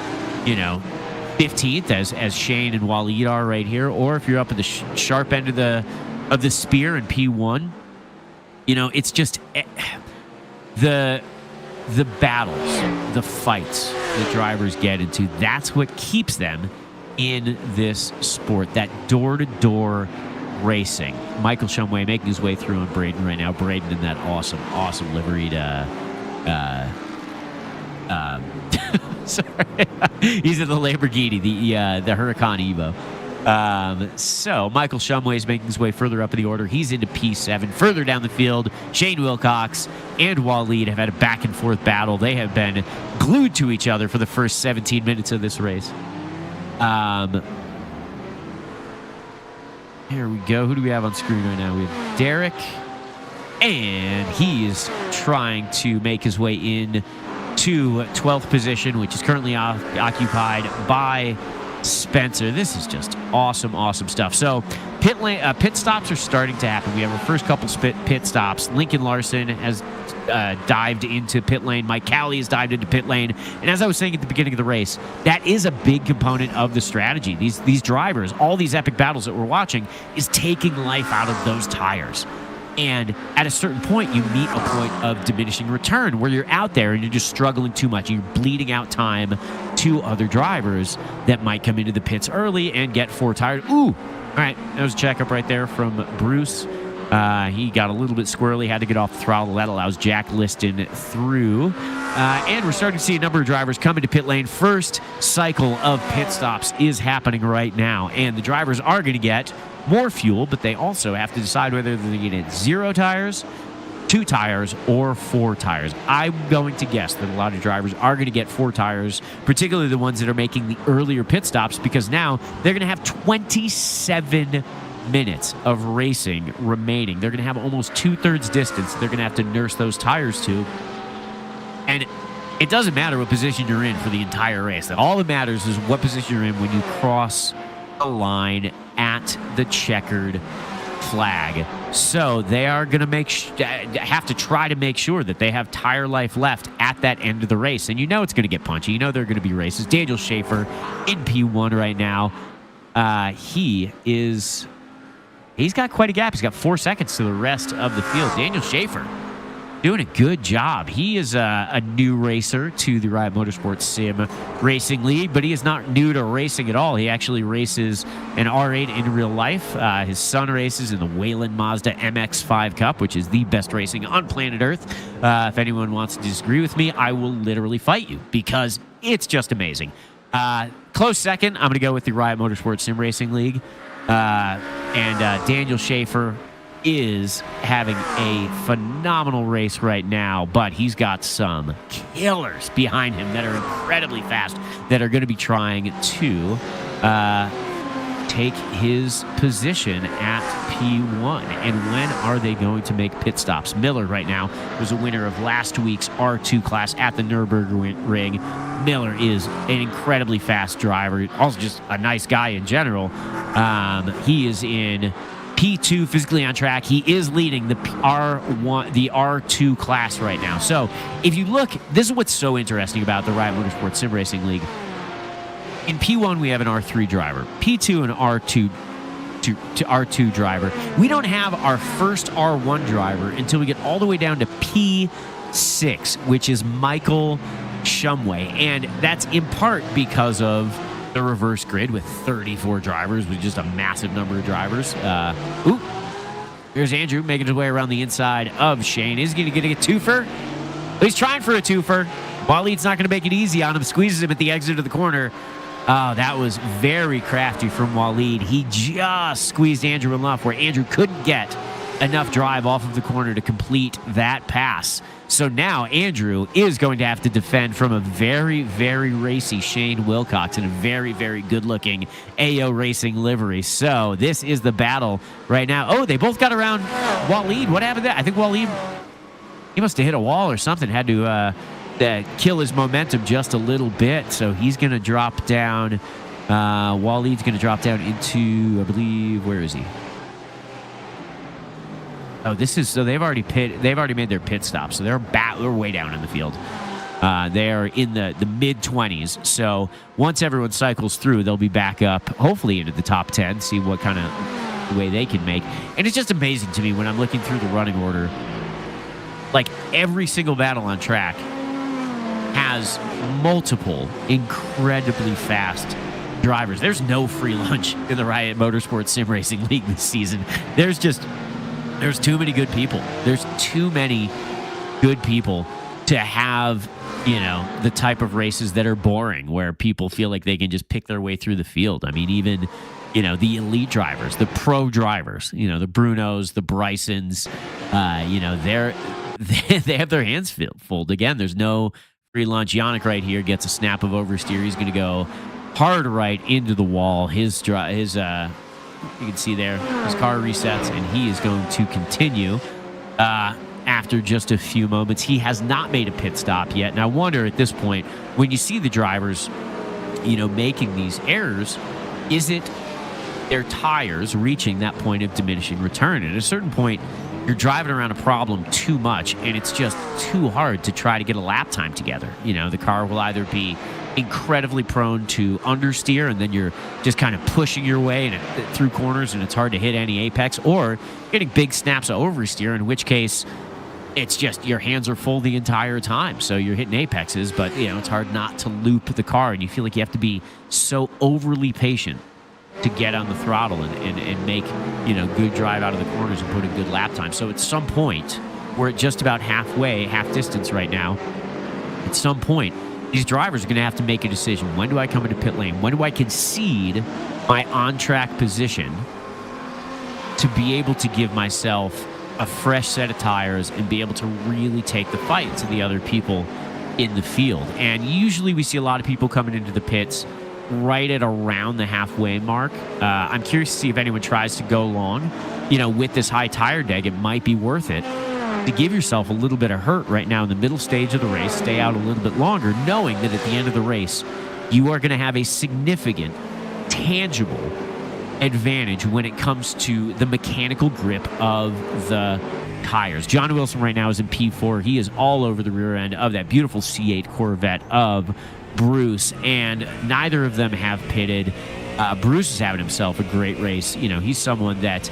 15th as Shane and Waleed are right here, or if you're up at the sharp end of the spear in P1. It's just the battles, the fights that drivers get into. That's what keeps them in this sport, that door-to-door racing. Michael Shumway making his way through on Braden right now. Braden in that awesome liveried sorry. He's in the Lamborghini, the Huracan Evo. So Michael Shumway is making his way further up in the order. He's into P7. Further down the field, Shane Wilcox and Waleed have had a back and forth battle. They have been glued to each other for the first 17 minutes of this race. Here we go. Who do we have on screen right now? We have Derek, and he is trying to make his way in to 12th position, which is currently occupied by Spencer. This is just awesome stuff. So pit stops are starting to happen. We have our first couple pit stops. Lincoln Larson has dived into pit lane. Mike Cowley has dived into pit lane. And as I was saying at the beginning of the race, that is a big component of the strategy. These drivers, all these epic battles that we're watching, is taking life out of those tires. And at a certain point, you meet a point of diminishing return where you're out there and you're just struggling too much. And you're bleeding out time to other drivers that might come into the pits early and get 4 tires. Ooh! All right, that was a checkup right there from Bruce. He got a little bit squirrely, had to get off the throttle. That allows Jack Liston through. And we're starting to see a number of drivers come into pit lane. First cycle of pit stops is happening right now. And the drivers are going to get more fuel, but they also have to decide whether they're going to get 0 tires, 2 tires, or 4 tires. I'm going to guess that a lot of drivers are going to get 4 tires, particularly the ones that are making the earlier pit stops, because now they're going to have 27 minutes of racing remaining. They're going to have almost 2/3 distance they're going to have to nurse those tires to. And it doesn't matter what position you're in for the entire race. All that matters is what position you're in when you cross a line at the checkered flag. So they are going to have to try to make sure that they have tire life left at that end of the race. And it's going to get punchy. There are going to be races. Daniel Schaefer in P1 right now. He's got quite a gap. He's got 4 seconds to the rest of the field. Daniel Schaefer doing a good job. He is a new racer to the Riot Motorsports Sim Racing League, but he is not new to racing at all. He actually races an R8 in real life. His son races in the Wayland Mazda MX-5 Cup, which is the best racing on planet Earth. If anyone wants to disagree with me, I will literally fight you because it's just amazing. Close second, I'm going to go with the Riot Motorsports Sim Racing League. And Daniel Schaefer is having a phenomenal race right now, but he's got some killers behind him that are incredibly fast that are going to be trying to take his position at P1. And when are they going to make pit stops? Miller right now was a winner of last week's R2 class at the Nürburgring. Miller is an incredibly fast driver, also just a nice guy in general. He is in P2 physically on track. He is leading the R2 class right now. So if you look, this is what's so interesting about the Riot Motorsports Sim Racing League. In P1, we have an R3 driver. P2, an R2 to R2 driver. We don't have our first R1 driver until we get all the way down to P6, which is Michael Shumway. And that's in part because of the reverse grid with 34 drivers, with just a massive number of drivers. Here's Andrew making his way around the inside of Shane. Is he going to get a twofer? He's trying for a twofer. Waleed's not going to make it easy on him. Squeezes him at the exit of the corner. Oh, that was very crafty from Waleed. He just squeezed Andrew enough where Andrew couldn't get enough drive off of the corner to complete that pass. So now Andrew is going to have to defend from a very, very racy Shane Wilcox in a very, very good-looking AO Racing livery. So this is the battle right now. Oh, they both got around Waleed. What happened there? I think Waleed, he must have hit a wall or something, had to kill his momentum just a little bit. So he's going to drop down. Waleed's going to drop down into, I believe, where is he? Oh, this is, so they've already made their pit stop. So they're way down in the field. They are in the mid-20s. So once everyone cycles through, they'll be back up, hopefully into the top 10, see what kind of way they can make. And it's just amazing to me when I'm looking through the running order. Like, every single battle on track has multiple incredibly fast drivers. There's no free lunch in the Riot Motorsports Sim Racing League this season. There's too many good people. There's too many good people to have, you know, the type of races that are boring, where people feel like they can just pick their way through the field. I mean, even, you know, the elite drivers, the pro drivers, you know, the Brunos, the Brysons, you know, they have their hands full. Again, there's no free lunch. Yannick right here gets a snap of oversteer. He's going to go hard right into the wall. You can see there, his car resets, and he is going to continue after just a few moments. He has not made a pit stop yet. And I wonder at this point, when you see the drivers, you know, making these errors, is it their tires reaching that point of diminishing return? And at a certain point, you're driving around a problem too much, and it's just too hard to try to get a lap time together. You know, the car will either be incredibly prone to understeer, and then you're just kind of pushing your way through corners, and it's hard to hit any apex, or getting big snaps of oversteer, in which case it's just your hands are full the entire time. So you're hitting apexes, but, you know, it's hard not to loop the car, and you feel like you have to be so overly patient to get on the throttle and make, you know, good drive out of the corners and put in good lap time. So at some point, we're at just about half distance right now. At some point, these drivers are going to have to make a decision. When do I come into pit lane? When do I concede my on-track position to be able to give myself a fresh set of tires and be able to really take the fight to the other people in the field? And usually we see a lot of people coming into the pits right at around the halfway mark. I'm curious to see if anyone tries to go long. You know, with this high tire deg, it might be worth it to give yourself a little bit of hurt right now in the middle stage of the race, stay out a little bit longer, knowing that at the end of the race, you are going to have a significant, tangible advantage when it comes to the mechanical grip of the tires. John Wilson right now is in P4. He is all over the rear end of that beautiful C8 Corvette of Bruce, and neither of them have pitted. Bruce is having himself a great race. You know, he's someone that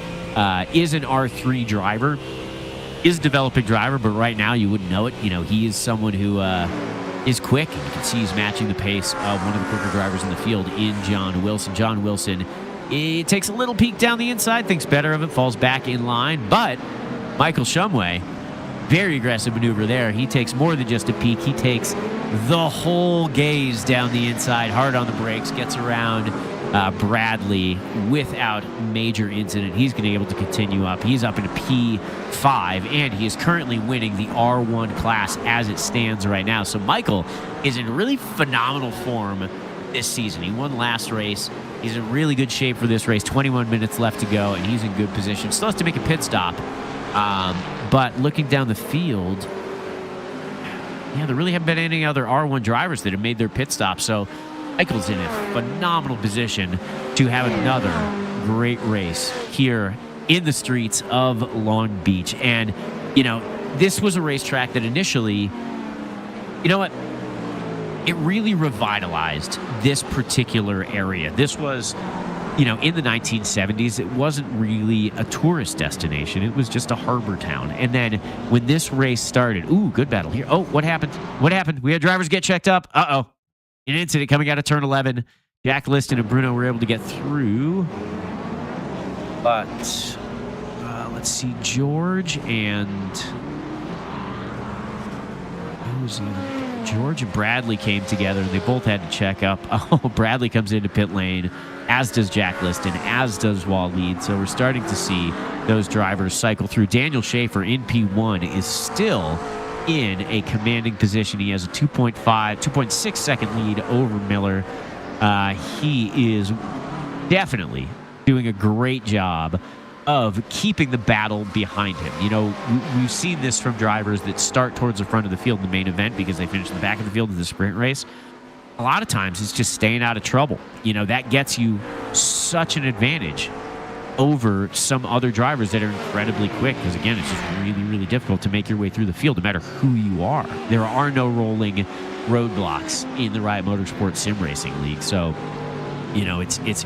is an R3 driver, is a developing driver, but right now you wouldn't know it. You know, he is someone who is quick, and you can see he's matching the pace of one of the quicker drivers in the field in John Wilson. John Wilson, it takes a little peek down the inside, thinks better of it, falls back in line, but Michael Shumway, very aggressive maneuver there. He takes more than just a peek. He takes the whole gaze down the inside, hard on the brakes, gets around Bradley without major incident. He's going to be able to continue up. He's up into P5, and he is currently winning the R1 class as it stands right now. So Michael is in really phenomenal form this season. He won last race. He's in really good shape for this race. 21 minutes left to go, and he's in good position. Still has to make a pit stop. But looking down the field, yeah, there really haven't been any other R1 drivers that have made their pit stop. So Michael's in a phenomenal position to have another great race here in the streets of Long Beach. And, this was a racetrack that initially, it really revitalized this particular area. This was, in the 1970s, it wasn't really a tourist destination. It was just a harbor town. And then when this race started, ooh, good battle here. Oh, what happened? What happened? We had drivers get checked up. Uh-oh. An incident coming out of turn 11. Jack Liston and Bruno were able to get through. But let's see, George and... who's the other? George and Bradley came together, and they both had to check up. Oh, Bradley comes into pit lane, as does Jack Liston, as does Waleed. So we're starting to see those drivers cycle through. Daniel Schaefer in P1 is still in a commanding position. He has a 2.6 second lead over Miller. He is definitely doing a great job of keeping the battle behind him. We've seen this from drivers that start towards the front of the field in the main event because they finish in the back of the field in the sprint race. A lot of times it's just staying out of trouble. That gets you such an advantage over some other drivers that are incredibly quick because, again, it's just really, really difficult to make your way through the field no matter who you are. There are no rolling roadblocks in the Riot Motorsports Sim Racing League. So, it's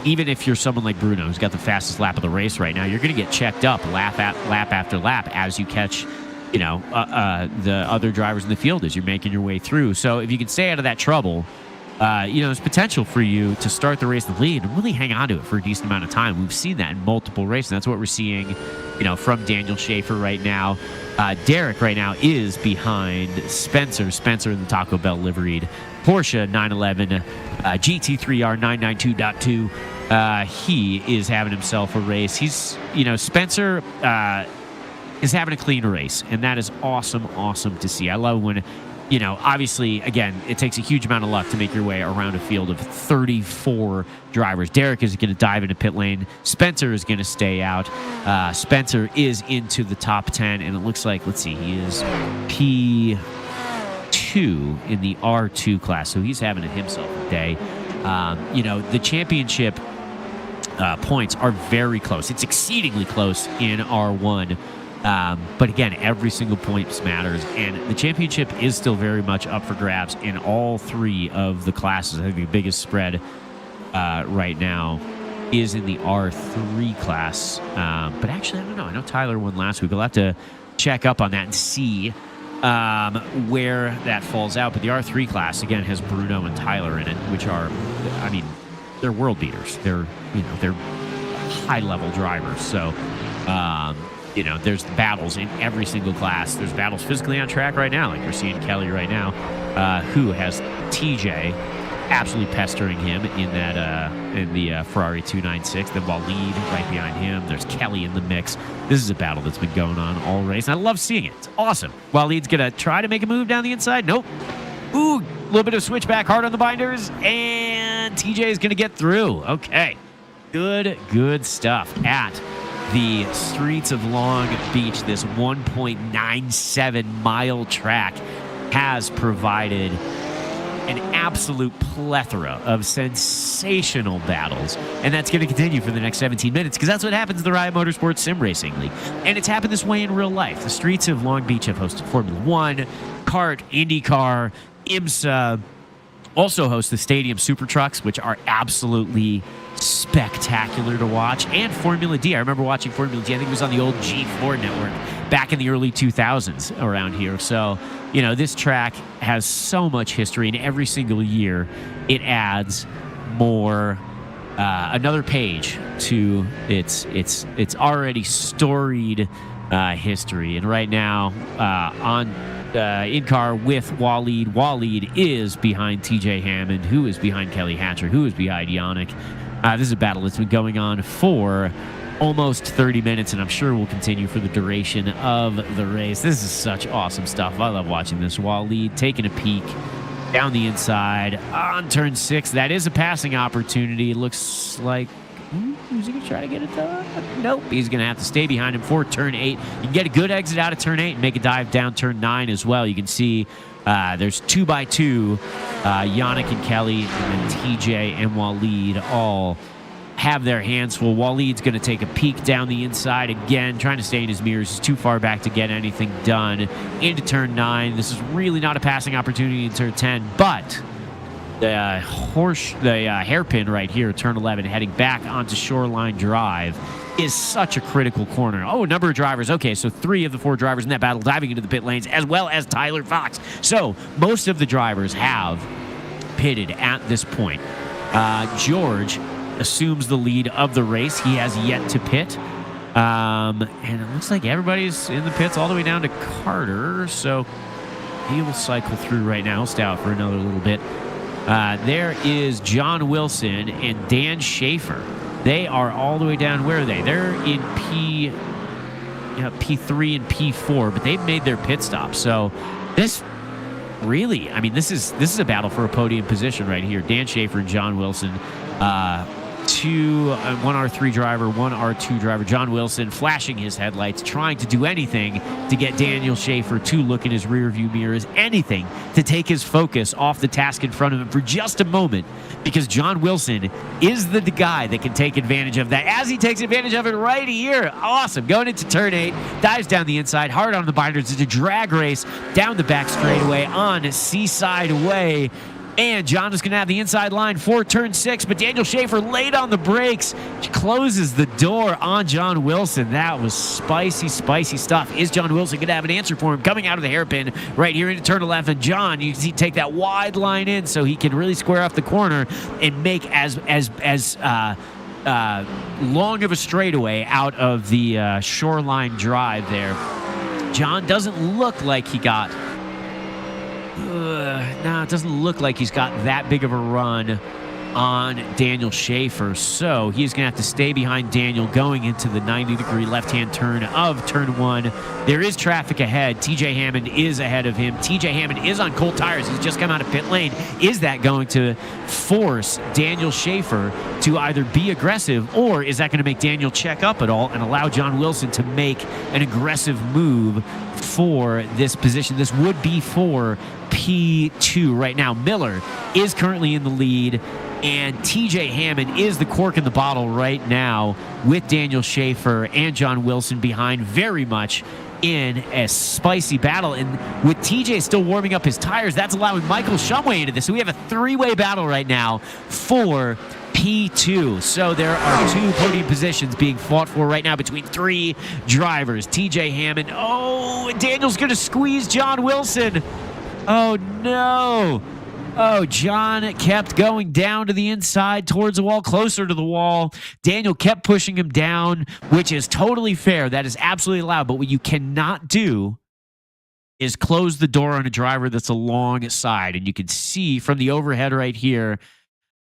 even if you're someone like Bruno, who's got the fastest lap of the race right now, you're going to get checked up lap after lap as you catch, the other drivers in the field as you're making your way through. So if you can stay out of that trouble, there's potential for you to start the race in the lead and really hang on to it for a decent amount of time. We've seen that in multiple races. That's what we're seeing, from Daniel Schaefer right now. Derek right now is behind Spencer. Spencer in the Taco Bell liveried Porsche 911 GT3R 992.2. He is having himself a race. He's, Spencer is having a clean race, and that is awesome to see. I love when, obviously, again, it takes a huge amount of luck to make your way around a field of 34 drivers. Derek is going to dive into pit lane. Spencer is going to stay out. Spencer is into the top 10, and it looks like, let's see, he is P2 in the R2 class, so he's having himself a day. The championship points are very close. It's exceedingly close in R1. But again, every single point matters, and the championship is still very much up for grabs in all three of the classes. I think the biggest spread right now is in the R3 class. But actually, I don't know. I know Tyler won last week. We'll have to check up on that and see where that falls out. But the R3 class, again, has Bruno and Tyler in it, which are, they're world beaters. They're high-level drivers. So, there's battles in every single class. There's battles physically on track right now, like we're seeing Kelly right now, who has TJ absolutely pestering him in that in the Ferrari 296. Then Waleed right behind him. There's Kelly in the mix. This is a battle that's been going on all race, and I love seeing it. It's awesome. Waleed's gonna try to make a move down the inside. Nope. Ooh, a little bit of switchback hard on the binders, and TJ is gonna get through. Okay, good stuff at the streets of Long Beach. This 1.97 mile track has provided an absolute plethora of sensational battles, and that's going to continue for the next 17 minutes because that's what happens in the Riot Motorsports Sim Racing League, and it's happened this way in real life. The streets of Long Beach have hosted Formula One, kart, IndyCar, IMSA, also host the Stadium Super Trucks, which are absolutely spectacular to watch, and Formula D. I remember watching Formula D. I think it was on the old G4 network back in the early 2000s around here. So, this track has so much history, and every single year it adds more, another page to its already storied history. And right now, on in-car with Waleed. Waleed is behind TJ Hammond, who is behind Kelly Hatcher, who is behind Yannick. This is a battle that's been going on for almost 30 minutes, and I'm sure will continue for the duration of the race. This is such awesome stuff. I love watching this. Waleed taking a peek down the inside on turn 6. That is a passing opportunity. It looks like... Who's he going to try to get it done? Nope. He's going to have to stay behind him for turn 8. You can get a good exit out of turn 8 and make a dive down turn 9 as well. You can see there's 2x2. Yannick and Kelly and then TJ and Waleed all have their hands full. Waleed's going to take a peek down the inside again, trying to stay in his mirrors. He's too far back to get anything done. Into turn 9. This is really not a passing opportunity in turn 10, but the hairpin right here, turn 11, heading back onto Shoreline Drive, is such a critical corner. Oh, a number of drivers. Okay, so 3 of the 4 drivers in that battle diving into the pit lanes, as well as Tyler Fox. So most of the drivers have pitted at this point. George assumes the lead of the race. He has yet to pit. And it looks like everybody's in the pits all the way down to Carter. So he will cycle through right now. He'll stay out for another little bit. There is John Wilson and Dan Schaefer. They are all the way down. Where are they? They're in P3 and P4, but they've made their pit stop. So this really, I mean, this is a battle for a podium position right here. Dan Schaefer and John Wilson. One R3 driver, one R2 driver. John Wilson flashing his headlights, trying to do anything to get Daniel Schaefer to look in his rearview mirrors, anything to take his focus off the task in front of him for just a moment, because John Wilson is the guy that can take advantage of that, as he takes advantage of it right here. Awesome. Going into turn 8, dives down the inside, hard on the binders. It's a drag race down the back straightaway on Seaside Way. And John is going to have the inside line for turn 6, but Daniel Schaefer late on the brakes, closes the door on John Wilson. That was spicy, spicy stuff. Is John Wilson going to have an answer for him coming out of the hairpin right here into turn 11? John, you can see, take that wide line in so he can really square off the corner and make as long of a straightaway out of the Shoreline Drive there. John doesn't look like he got... No, it doesn't look like he's got that big of a run on Daniel Schaefer. So he's going to have to stay behind Daniel going into the 90-degree left-hand turn of turn 1. There is traffic ahead. TJ Hammond is ahead of him. TJ Hammond is on cold tires. He's just come out of pit lane. Is that going to force Daniel Schaefer to either be aggressive, or is that going to make Daniel check up at all and allow John Wilson to make an aggressive move for this position? This would be for P2 right now. Miller is currently in the lead, and TJ Hammond is the cork in the bottle right now, with Daniel Schaefer and John Wilson behind, very much in a spicy battle. And with TJ still warming up his tires, that's allowing Michael Shumway into this. So we have a 3-way battle right now for P2. So there are 2 podium positions being fought for right now between 3 drivers. TJ Hammond. Oh, and Daniel's going to squeeze John Wilson. Oh, no. Oh, John kept going down to the inside towards the wall, closer to the wall. Daniel kept pushing him down, which is totally fair. That is absolutely allowed. But what you cannot do is close the door on a driver that's alongside. And you can see from the overhead right here,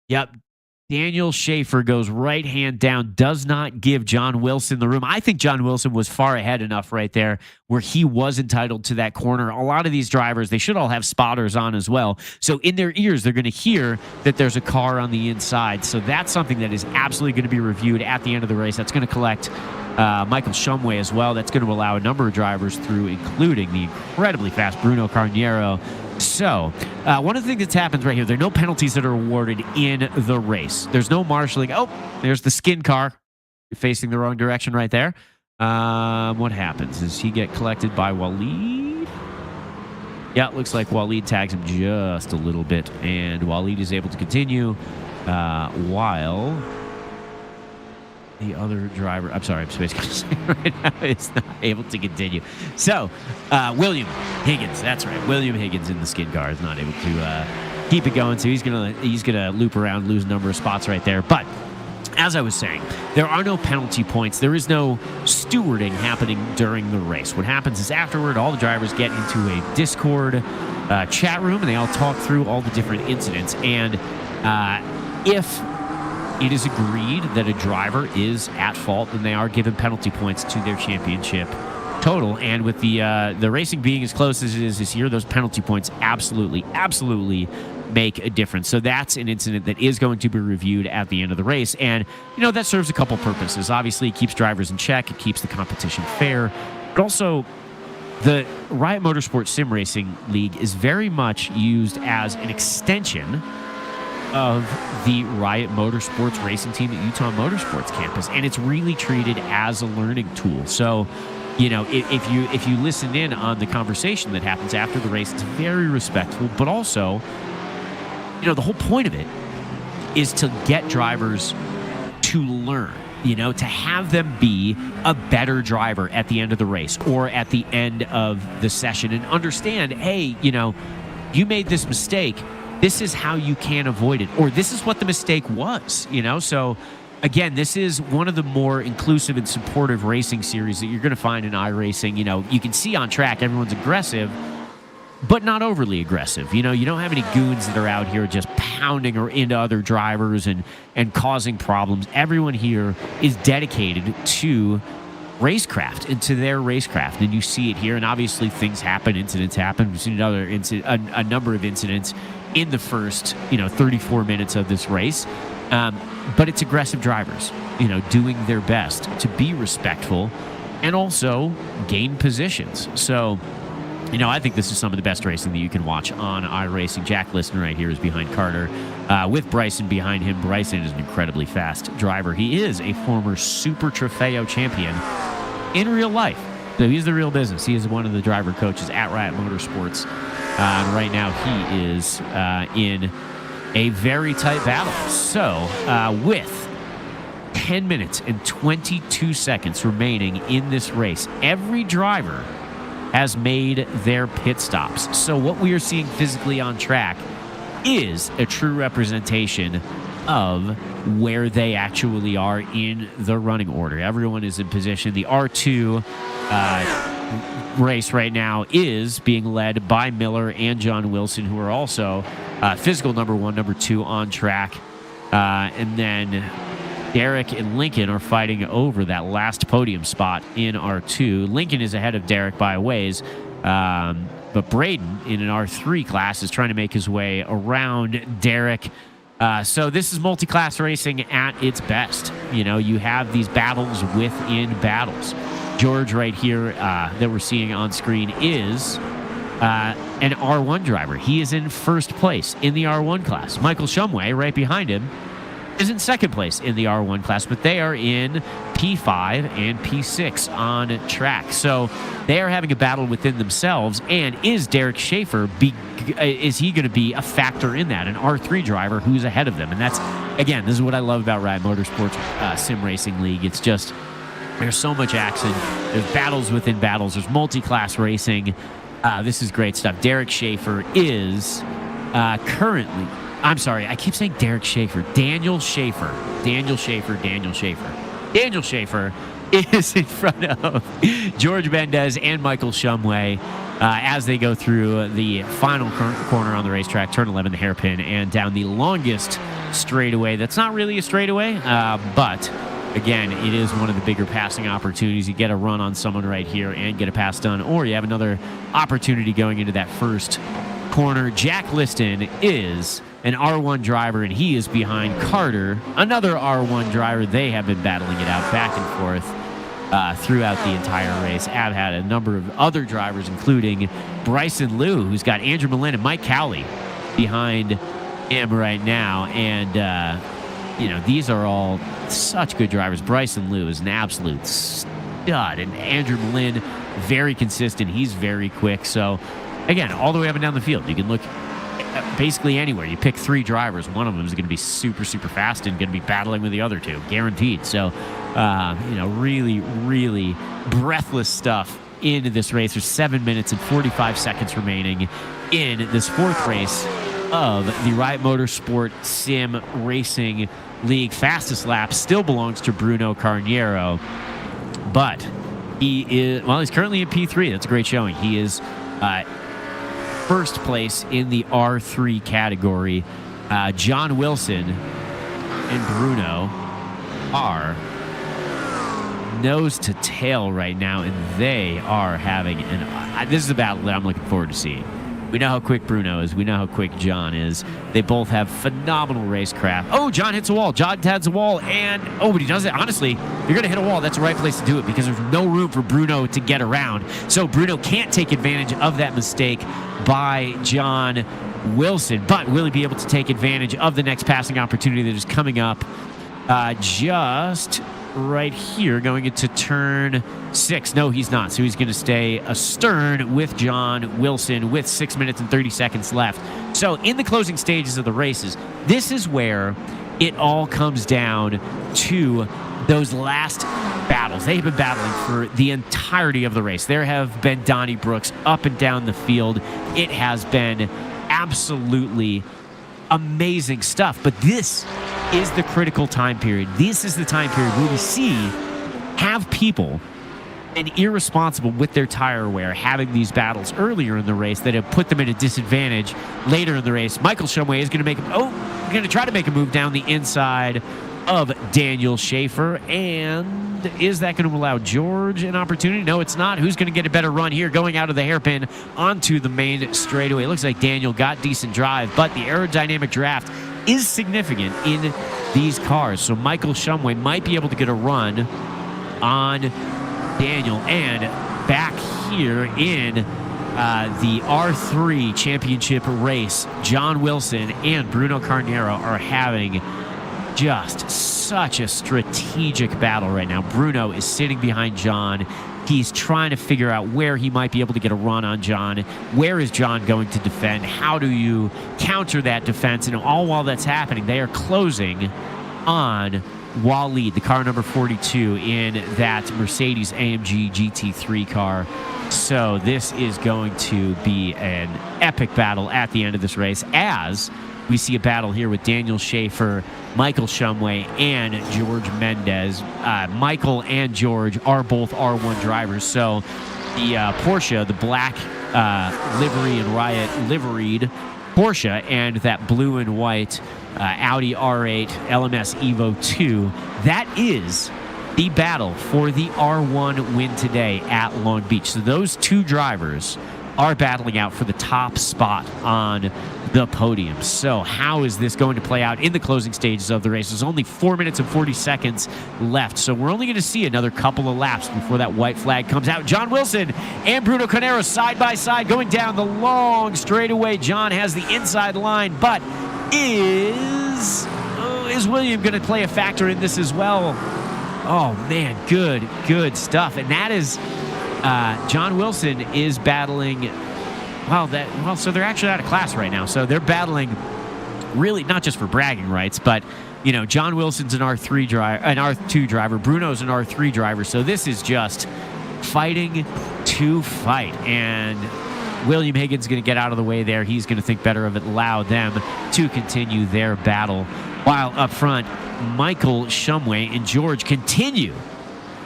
yep, Daniel Schaefer goes right hand down, does not give John Wilson the room. I think John Wilson was far ahead enough right there where he was entitled to that corner. A lot of these drivers, they should all have spotters on as well. So in their ears, they're going to hear that there's a car on the inside. So that's something that is absolutely going to be reviewed at the end of the race. That's going to collect Michael Shumway as well. That's going to allow a number of drivers through, including the incredibly fast Bruno Carniero. So, one of the things that's happened right here, there are no penalties that are awarded in the race. There's no marshalling. Oh, there's the skin car. You're facing the wrong direction right there. What happens? Does he get collected by Waleed? Yeah, it looks like Waleed tags him just a little bit, and Waleed is able to continue while the other driver, I'm sorry, I'm basically saying right now, is not able to continue. So, William Higgins, that's right. William Higgins in the skid car is not able to keep it going. So he's gonna loop around, lose a number of spots right there. But as I was saying, there are no penalty points. There is no stewarding happening during the race. What happens is afterward, all the drivers get into a Discord chat room, and they all talk through all the different incidents. And if it is agreed that a driver is at fault, then they are given penalty points to their championship total. And with the racing being as close as it is this year, those penalty points absolutely make a difference. So that's an incident that is going to be reviewed at the end of the race. And, you know, that serves a couple purposes. Obviously, it keeps drivers in check. It keeps the competition fair. But also, the Riot Motorsport Sim Racing League is very much used as an extension of the Riot Motorsports racing team at Utah Motorsports campus, and it's really treated as a learning tool. So, you know, if you listen in on the conversation that happens after the race, it's very respectful, but also, you know, the whole point of it is to get drivers to learn, you know, to have them be a better driver at the end of the race or at the end of the session and understand, hey, you know, you made this mistake. This is how you can avoid it, or this is what the mistake was, you know? So again, this is one of the more inclusive and supportive racing series that you're going to find in iRacing. You know, you can see on track, everyone's aggressive, but not overly aggressive. You know, you don't have any goons that are out here just pounding or into other drivers and causing problems. Everyone here is dedicated to racecraft and to their racecraft, and you see it here. And obviously, things happen, incidents happen. We've seen a number of incidents in the first, you know, 34 minutes of this race. But it's aggressive drivers, you know, doing their best to be respectful and also gain positions. So, you know, I think this is some of the best racing that you can watch on iRacing. Jack Listner right here is behind Carter with Bryson behind him. Bryson is an incredibly fast driver. He is a former Super Trofeo champion in real life. So he's the real business. He is one of the driver coaches at Riot Motorsports. And right now he is in a very tight battle. So with 10 minutes and 22 seconds remaining in this race, every driver has made their pit stops. So what we are seeing physically on track is a true representation of where they actually are in the running order. Everyone is in position. The R2 race right now is being led by Miller and John Wilson, who are also physical number 1, number 2 on track. And then Derek and Lincoln are fighting over that last podium spot in R2. Lincoln is ahead of Derek by a ways, but Braden in an R3 class is trying to make his way around Derek. So this is multi-class racing at its best. You know, you have these battles within battles. George right here that we're seeing on screen is an R1 driver. He is in first place in the R1 class. Michael Shumway right behind him is in second place in the R1 class, but they are in P5 and P6 on track. So they are having a battle within themselves. And is Derek Schaefer, is he going to be a factor in that? An R3 driver who's ahead of them. And that's, again, this is what I love about Riot Motorsports Sim Racing League. It's just, there's so much action. There's battles within battles. There's multi-class racing. This is great stuff. Derek Schaefer is currently... I'm sorry, I keep saying Derek Schaefer. Daniel Schaefer is in front of George Mendez and Michael Shumway as they go through the final corner on the racetrack, turn 11, the hairpin, and down the longest straightaway. That's not really a straightaway, but again, it is one of the bigger passing opportunities. You get a run on someone right here and get a pass done, or you have another opportunity going into that first corner. Jack Liston is an R1 driver, and he is behind Carter, another R1 driver. They have been battling it out back and forth throughout the entire race. I've had a number of other drivers, including Bryson Liu, who's got Andrew Malin and Mike Cowley behind him right now. And, you know, these are all such good drivers. Bryson Liu is an absolute stud, and Andrew Malin, very consistent. He's very quick. So, again, all the way up and down the field, you can look basically anywhere. You pick 3 drivers, one of them is going to be super, super fast and going to be battling with the other 2, guaranteed. So, you know, really, really breathless stuff in this race. There's 7 minutes and 45 seconds remaining in this 4th race of the Riot Motorsport Sim Racing League. Fastest lap still belongs to Bruno Carniero, but he's currently in P3. That's a great showing. He is first place in the R3 category. John Wilson and Bruno are nose to tail right now, and they are having this is a battle that I'm looking forward to seeing. We know how quick Bruno is. We know how quick John is. They both have phenomenal racecraft. Oh, John hits a wall. John tads a wall, and but he does it. Honestly, if you're going to hit a wall, that's the right place to do it because there's no room for Bruno to get around. So Bruno can't take advantage of that mistake by John Wilson, but will he be able to take advantage of the next passing opportunity that is coming up just right here going into turn 6? No, he's not. So he's going to stay astern with John Wilson with 6 minutes and 30 seconds left. So in the closing stages of the races, this is where it all comes down to those last battles. They've been battling for the entirety of the race. There have been Donniebrooks up and down the field. It has been absolutely amazing stuff. But this is the critical time period. This is the time period where we have people and irresponsible with their tire wear having these battles earlier in the race that have put them at a disadvantage later in the race. Michael Shumway is going to try to make a move down the inside of Daniel Schaefer. And is that going to allow George an opportunity? No, it's not. Who's going to get a better run here going out of the hairpin onto the main straightaway? It looks like Daniel got decent drive, but the aerodynamic draft is significant in these cars. So Michael Shumway might be able to get a run on Daniel. And back here in the R3 championship race, John Wilson and Bruno Carnero are having just such a strategic battle right now. Bruno is sitting behind John. He's trying to figure out where he might be able to get a run on John. Where is John going to defend? How do you counter that defense? And all while that's happening, they are closing on Waleed, the car number 42 in that Mercedes AMG GT3 car. So this is going to be an epic battle at the end of this race as we see a battle here with Daniel Schaefer, Michael Shumway, and George Mendez. Michael and George are both R1 drivers. So the Porsche, the black livery and Riot liveried Porsche, and that blue and white Audi R8 LMS Evo 2, that is the battle for the R1 win today at Long Beach. So those two drivers are battling out for the top spot on the podium. So how is this going to play out in the closing stages of the race? There's only 4 minutes and 40 seconds left. So we're only going to see another couple of laps before that white flag comes out. John Wilson and Bruno Carnero side by side going down the long straightaway. John has the inside line, but is William going to play a factor in this as well? Oh man, good stuff. And that is John Wilson is battling. So they're actually out of class right now. So they're battling, really not just for bragging rights, but John Wilson's an R3 driver, an R2 driver. Bruno's an R3 driver. So this is just fighting to fight. And William Higgins going to get out of the way there. He's going to think better of it, allow them to continue their battle. While up front, Michael Shumway and George continue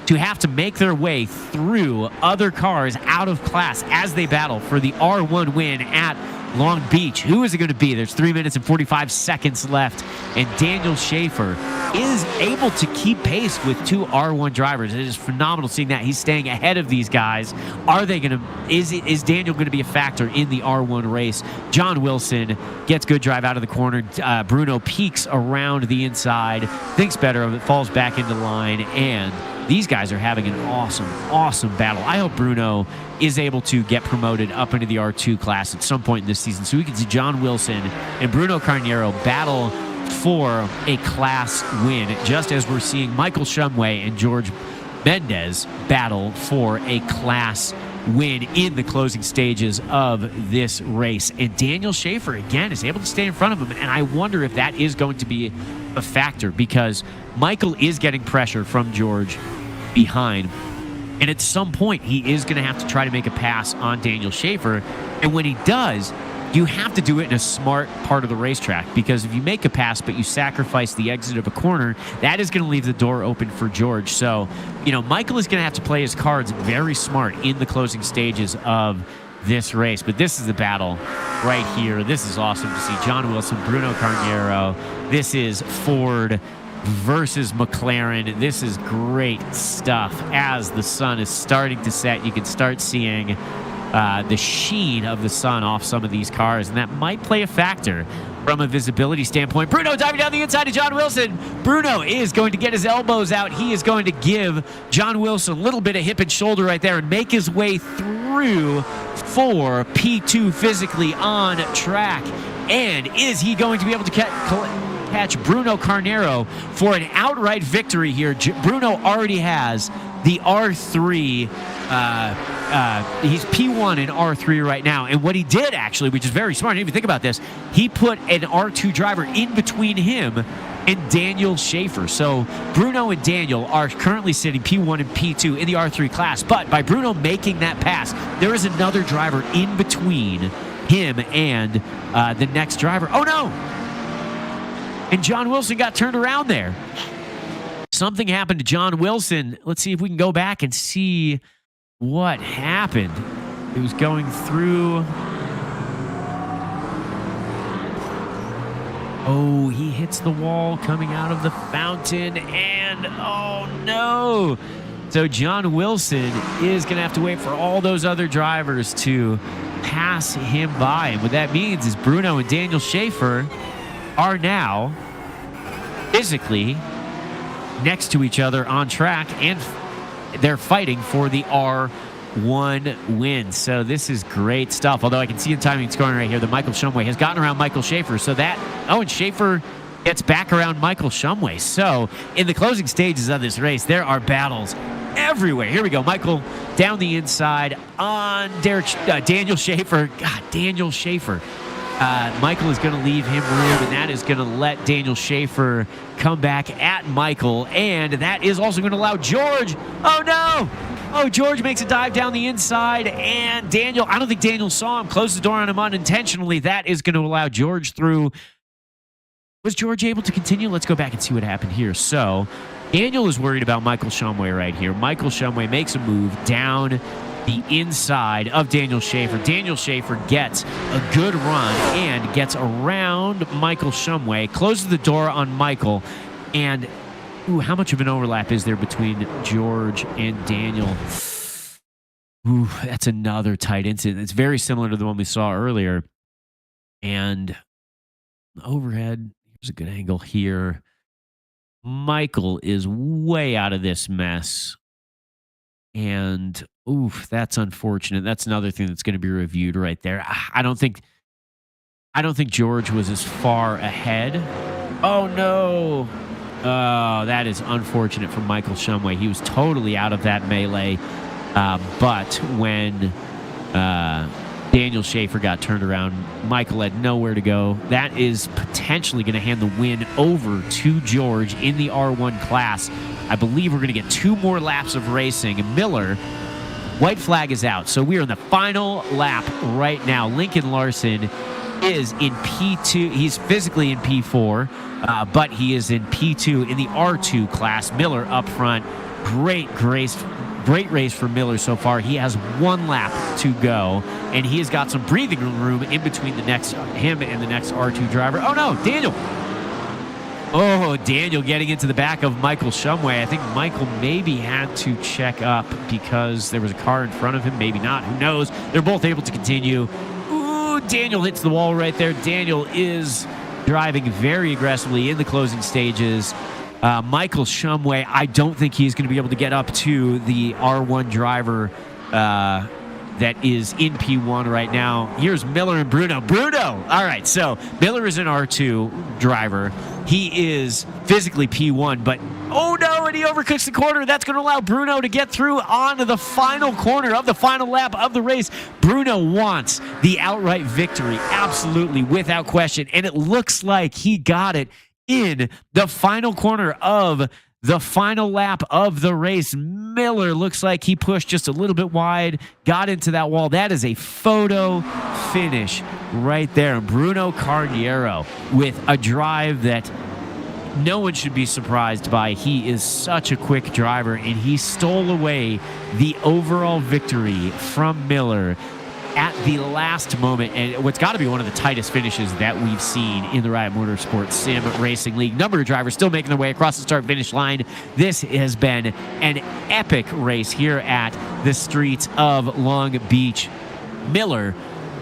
to have to make their way through other cars out of class as they battle for the R1 win at Long Beach. Who is it going to be? There's 3 minutes and 45 seconds left, and Daniel Schaefer is able to keep pace with two R1 drivers. It is phenomenal seeing that. He's staying ahead of these guys. Are they going to? Is Daniel going to be a factor in the R1 race? John Wilson gets good drive out of the corner. Bruno peeks around the inside, thinks better of it, falls back into line, and these guys are having an awesome battle. I hope Bruno is able to get promoted up into the R2 class at some point in this season so we can see John Wilson and Bruno Carnero battle for a class win, just as we're seeing Michael Shumway and George Mendez battle for a class win in the closing stages of this race. And Daniel Schaefer, again, is able to stay in front of him, and I wonder if that is going to be a factor because Michael is getting pressure from George behind, and at some point he is going to have to try to make a pass on Daniel Schaefer, and when he does, you have to do it in a smart part of the racetrack, because if you make a pass but you sacrifice the exit of a corner, that is going to leave the door open for George. So, Michael is going to have to play his cards very smart in the closing stages of this race. But this is the battle right here. This is awesome to see. John Wilson, Bruno Carnero. This is Ford versus McLaren. This is great stuff. As the sun is starting to set, you can start seeing the sheen of the sun off some of these cars, and that might play a factor from a visibility standpoint. Bruno diving down the inside to John Wilson. Bruno is going to get his elbows out. He is going to give John Wilson a little bit of hip and shoulder right there and make his way through for P2 physically on track. And is he going to be able to catch Bruno Carnero for an outright victory here? Bruno already has the R3. He's P1 in R3 right now. And what he did, actually, which is very smart, I didn't even think about this, he put an R2 driver in between him and Daniel Schaefer. So Bruno and Daniel are currently sitting P1 and P2 in the R3 class. But by Bruno making that pass, there is another driver in between him and the next driver. Oh, no! And John Wilson got turned around there. Something happened to John Wilson. Let's see if we can go back and see what happened. It was going through. Oh, he hits the wall coming out of the fountain, and oh no. So John Wilson is going to have to wait for all those other drivers to pass him by. And what that means is Bruno and Daniel Schaefer are now physically next to each other on track, and they're fighting for the R1 win. So this is great stuff. Although I can see in timing scoring right here that Michael Shumway has gotten around Michael Schaefer. So that, and Schaefer gets back around Michael Shumway. So in the closing stages of this race, there are battles everywhere. Here we go. Michael down the inside on Daniel Schaefer. God, Daniel Schaefer. Michael is going to leave him room, and that is going to let Daniel Schaefer come back at Michael, and that is also going to allow George. Oh, no! Oh, George makes a dive down the inside, and Daniel, I don't think Daniel saw him, closed the door on him unintentionally. That is going to allow George through. Was George able to continue? Let's go back and see what happened here. So Daniel is worried about Michael Shumway right here. Michael Shumway makes a move down the inside of Daniel Schaefer. Daniel Schaefer gets a good run and gets around Michael Shumway, closes the door on Michael, and how much of an overlap is there between George and Daniel? That's another tight incident. It's very similar to the one we saw earlier. And overhead, here's a good angle here. Michael is way out of this mess. And that's unfortunate. That's another thing that's going to be reviewed right there. I don't think George was as far ahead. Oh no. Oh, that is unfortunate for Michael Shumway. He was totally out of that melee. But when Daniel Schaefer got turned around, Michael had nowhere to go. That is potentially going to hand the win over to George in the R1 class. I believe we're going to get 2 more laps of racing. And Miller, white flag is out. So we are in the final lap right now. Lincoln Larson is in P2. He's physically in P4, but he is in P2 in the R2 class. Miller up front. Great race for Miller so far. He has 1 lap to go, and he has got some breathing room in between him and the next R2 driver. Oh no, Daniel. Oh, Daniel getting into the back of Michael Shumway. I think Michael maybe had to check up because there was a car in front of him. Maybe not. Who knows? They're both able to continue. Ooh, Daniel hits the wall right there. Daniel is driving very aggressively in the closing stages. Michael Shumway, I don't think he's going to be able to get up to the R1 driver that is in P1 right now. Here's Miller and Bruno. Bruno! All right, so Miller is an R2 driver. He is physically P1, but oh no, and he overcooks the corner. That's going to allow Bruno to get through onto the final corner of the final lap of the race. Bruno wants the outright victory, absolutely, without question, and it looks like he got it in the final corner of the final lap of the race. Miller looks like he pushed just a little bit wide, got into that wall. That is a photo finish right there. And Bruno Carnero with a drive that no one should be surprised by. He is such a quick driver, and he stole away the overall victory from Miller at the last moment, and what's got to be one of the tightest finishes that we've seen in the Riot Motorsports Sim Racing League. Number of drivers still making their way across the start-finish line. This has been an epic race here at the streets of Long Beach. Miller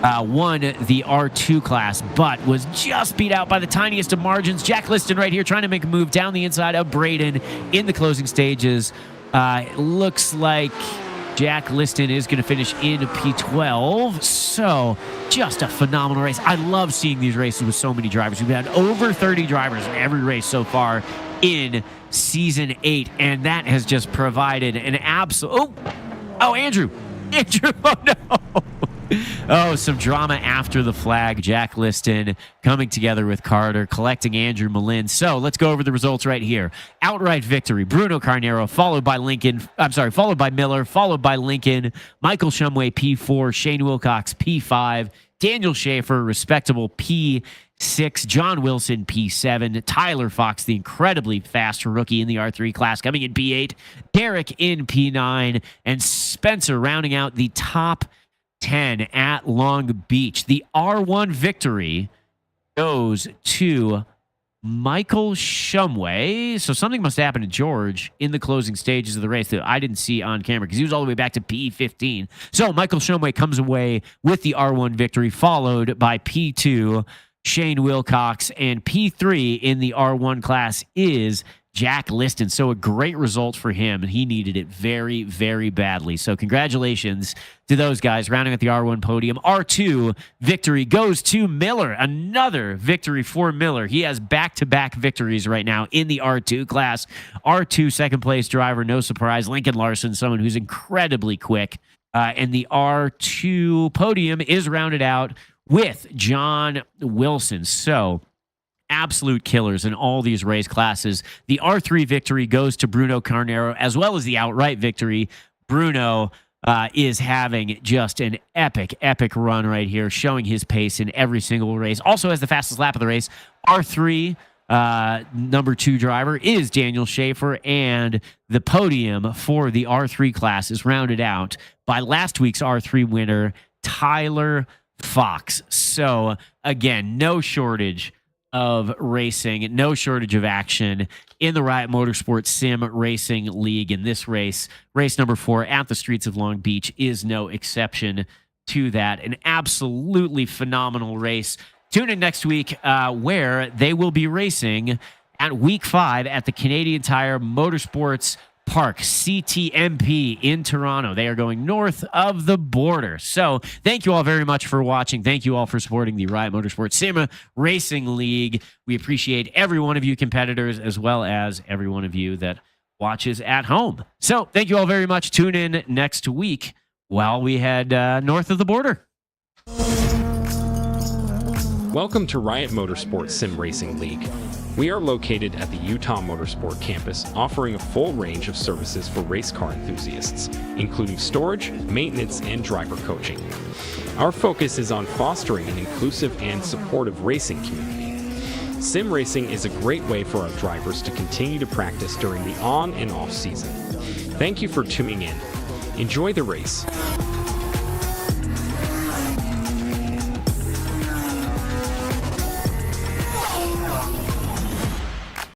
won the R2 class, but was just beat out by the tiniest of margins. Jack Liston right here trying to make a move down the inside of Braden in the closing stages. Looks like Jack Liston is going to finish in P12. So just a phenomenal race. I love seeing these races with so many drivers. We've had over 30 drivers in every race so far in Season 8, and that has just provided an absolute... Oh, Andrew! Oh, no! Oh, some drama after the flag. Jack Liston coming together with Carter, collecting Andrew Malin. So let's go over the results right here. Outright victory, Bruno Carnero, followed by Miller, followed by Lincoln, Michael Shumway, P4, Shane Wilcox, P5, Daniel Schaefer, respectable P6, John Wilson, P7, Tyler Fox, the incredibly fast rookie in the R3 class, coming in P8, Derek in P9, and Spencer rounding out the top 10 at Long Beach. The R1 victory goes to Michael Shumway. So something must happen to George in the closing stages of the race that I didn't see on camera because he was all the way back to P15. So Michael Shumway comes away with the R1 victory, followed by P2, Shane Wilcox, and P3 in the R1 class is Jack Liston. So a great result for him, and he needed it very, very badly. So congratulations to those guys rounding at the R1 podium. R2 victory goes to Miller. Another victory for Miller. He has back-to-back victories right now in the R2 class. R2 second place driver, no surprise. Lincoln Larson, someone who's incredibly quick. And the R2 podium is rounded out with John Wilson. So absolute killers in all these race classes. The R3 victory goes to Bruno Carnero, as well as the outright victory. Bruno is having just an epic run right here, showing his pace in every single race. Also has the fastest lap of the race. R3 number 2 driver is Daniel Schaefer, and the podium for the R3 class is rounded out by last week's R3 winner, Tyler Fox. So again, no shortage of racing, no shortage of action in the Riot Motorsports Sim Racing League. In this race number 4 at the streets of Long Beach is no exception to that. An absolutely phenomenal race. Tune in next week where they will be racing at week 5 at the Canadian Tire Motorsports Park, CTMP in Toronto. They are going north of the border. So thank you all very much for watching. Thank you all for supporting the Riot Motorsports Sim Racing League. We appreciate every one of you competitors, as well as every one of you that watches at home. So thank you all very much. Tune in next week while we head north of the border. Welcome to Riot Motorsports Sim Racing League. We are located at the Utah Motorsport campus, offering a full range of services for race car enthusiasts, including storage, maintenance, and driver coaching. Our focus is on fostering an inclusive and supportive racing community. Sim racing is a great way for our drivers to continue to practice during the on and off season. Thank you for tuning in. Enjoy the race.